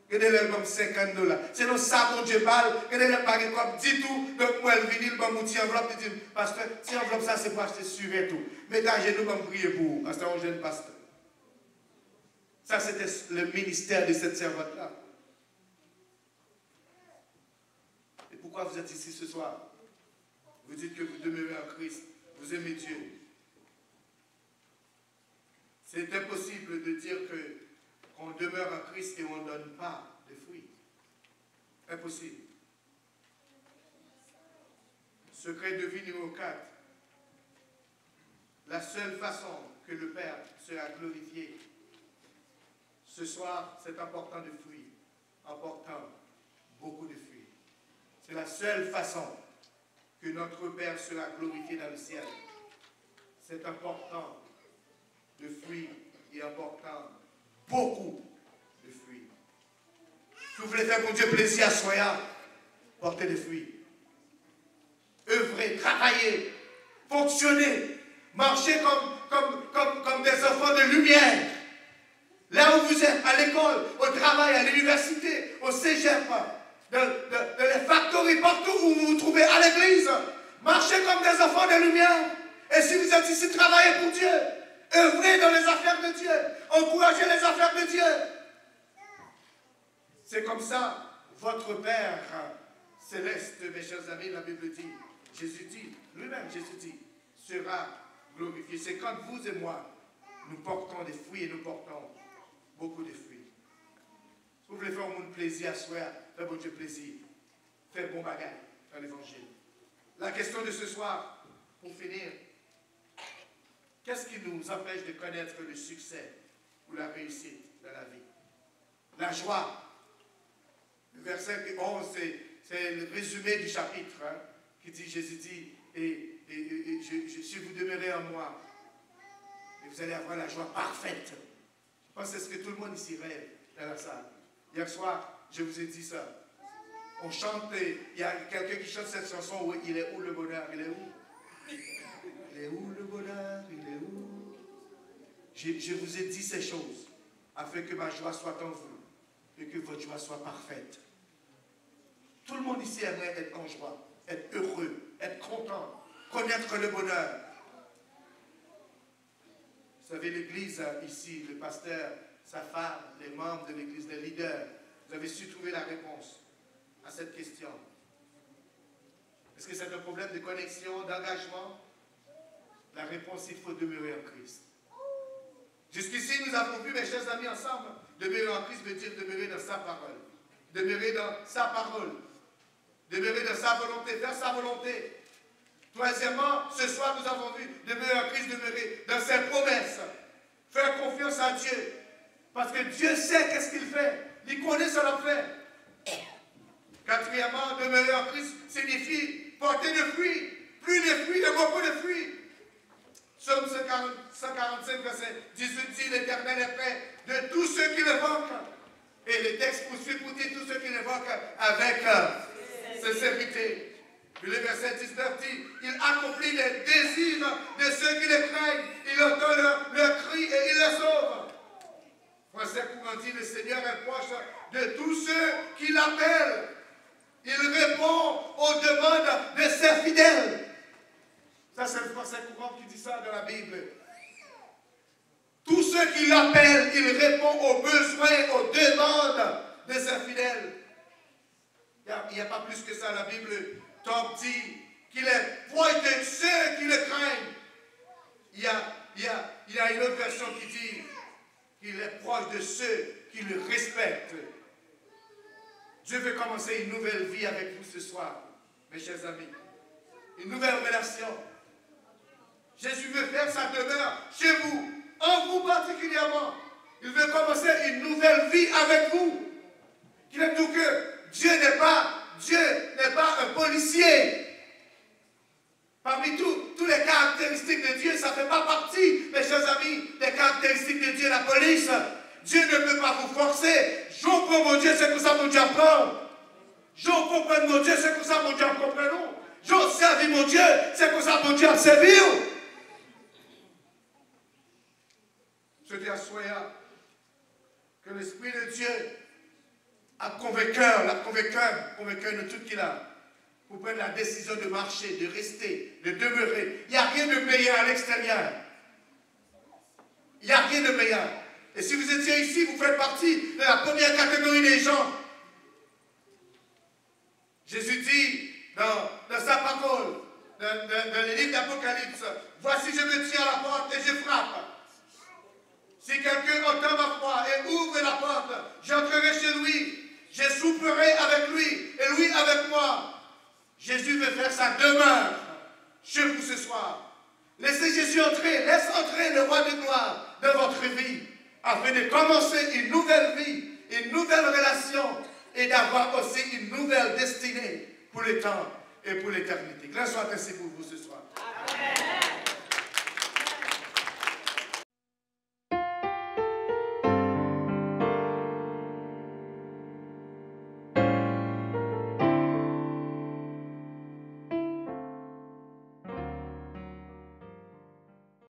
Regardez l'album $50. C'est dans ça mon Dieu parle. Regardez l'album comme dit tout. Donc moi, elle vient, il m'a dit enveloppe. Il dit, pasteur, si enveloppe ça, c'est pour acheter sur et tout. Mettez à genoux pour prier pour vous. Pasteur, un jeune pasteur. Ça, c'était le ministère de cette servante-là. Et pourquoi vous êtes ici ce soir? Vous dites que vous demeurez en Christ. Vous aimez Dieu. C'est impossible de dire qu'on demeure en Christ et on ne donne pas de fruits. Impossible. Secret de vie numéro 4. La seule façon que le Père sera glorifié ce soir, c'est important de fruits. Important beaucoup de fruits. C'est la seule façon que notre Père sera glorifié dans le ciel. C'est important de fruits et important beaucoup de fruits. Si vous voulez faire pour Dieu plaisir à soi, portez des fruits. Œuvrez, travaillez, fonctionnez, marchez comme des enfants de lumière. Là où vous êtes, à l'école, au travail, à l'université, au cégep, dans les factories, partout où vous vous trouvez, à l'église, marchez comme des enfants de lumière. Et si vous êtes ici, travaillez pour Dieu. Œuvrez dans les affaires de Dieu. Encouragez les affaires de Dieu. C'est comme ça, votre Père céleste, mes chers amis, la Bible dit, Jésus dit, lui-même Jésus dit, sera glorifié. C'est quand vous et moi, nous portons des fruits et nous portons beaucoup de fruits. Si vous voulez faire au monde plaisir à soi, faites bon Dieu plaisir. Faites bon bagage dans l'évangile. La question de ce soir, pour finir, qu'est-ce qui nous empêche de connaître le succès ou la réussite dans la vie? La joie. Le verset 11, c'est le résumé du chapitre, hein, qui dit, Jésus dit, si vous demeurez en moi, et vous allez avoir la joie parfaite. Je pense que c'est ce que tout le monde ici rêve dans la salle. Hier soir, je vous ai dit ça. On chante, il y a quelqu'un qui chante cette chanson où il est où le bonheur? Il est où? Il est où le bonheur? Il est où? Je vous ai dit ces choses afin que ma joie soit en vous et que votre joie soit parfaite. Tout le monde ici aimerait être en joie, être heureux, être content, connaître le bonheur. Vous savez, l'église ici, le pasteur, sa femme, les membres de l'église, les leaders, vous avez su trouver la réponse à cette question. Est-ce que c'est un problème de connexion, d'engagement? La réponse, il faut demeurer en Christ. Jusqu'ici, nous avons vu, mes chers amis, ensemble, demeurer en Christ veut dire demeurer dans sa parole. Demeurer dans sa parole. Demeurer dans sa volonté, faire sa volonté. Troisièmement, ce soir, nous avons vu demeurer en Christ, demeurer dans ses promesses. Faire confiance à Dieu. Parce que Dieu sait qu'est-ce qu'il fait. Il connaît ce qu'il fait. Quatrièmement, demeurer en Christ signifie porter des fruits. Plus de fruits, de beaucoup de fruits. Psaume 145, verset 18 dit, l'Éternel est près de tous ceux qui l'évoquent. Et le texte poursuit pour dire tous ceux qui l'évoquent avec sincérité. Puis le verset 19 dit, il accomplit les désirs de ceux qui les craignent. Il entend leur cri et il les sauve. Français courant dit, le Seigneur est proche de tous ceux qui l'appellent. Il répond aux demandes de ses fidèles. Ça, c'est le français courant qui dit ça dans la Bible. Tous ceux qui l'appellent, il répond aux besoins, aux demandes de ses fidèles. Il n'y a pas plus que ça. La Bible dit qu'il est proche de ceux qui le craignent. Il y a une autre version qui dit qu'il est proche de ceux qui le respectent Dieu veut commencer une nouvelle vie avec vous ce soir, mes chers amis. Une nouvelle relation. Jésus veut faire sa demeure chez vous, en vous particulièrement. Il veut commencer une nouvelle vie avec vous. Qu'il aime tout que Dieu n'est pas un policier. Parmi tous les caractéristiques de Dieu, ça ne fait pas partie, mes chers amis, des caractéristiques de Dieu, la police. Dieu ne peut pas vous forcer. Je comprends mon Dieu, c'est que ça mon Dieu apprend. Je comprends mon Dieu, c'est que ça mon Dieu comprend. Je servis mon Dieu, c'est que ça mon Dieu a servi. Je dis à Soya que l'Esprit de Dieu a convaincu de tout qu'il a, pour prendre la décision de marcher, de rester, de demeurer. Il n'y a rien de meilleur à l'extérieur. Il n'y a rien de meilleur. Et si vous étiez ici, vous faites partie de la première catégorie des gens. Jésus dit dans sa parole, dans le livre d'Apocalypse, voici je me tiens à la porte et je frappe. Si quelqu'un entend ma voix et ouvre la porte, j'entrerai chez lui, je souperai avec lui et lui avec moi. Jésus veut faire sa demeure chez vous ce soir. Laissez Jésus entrer, laisse entrer le roi de gloire dans votre vie, afin de commencer une nouvelle vie, une nouvelle relation et d'avoir aussi une nouvelle destinée pour le temps et pour l'éternité. Grâce soit ainsi pour vous ce soir.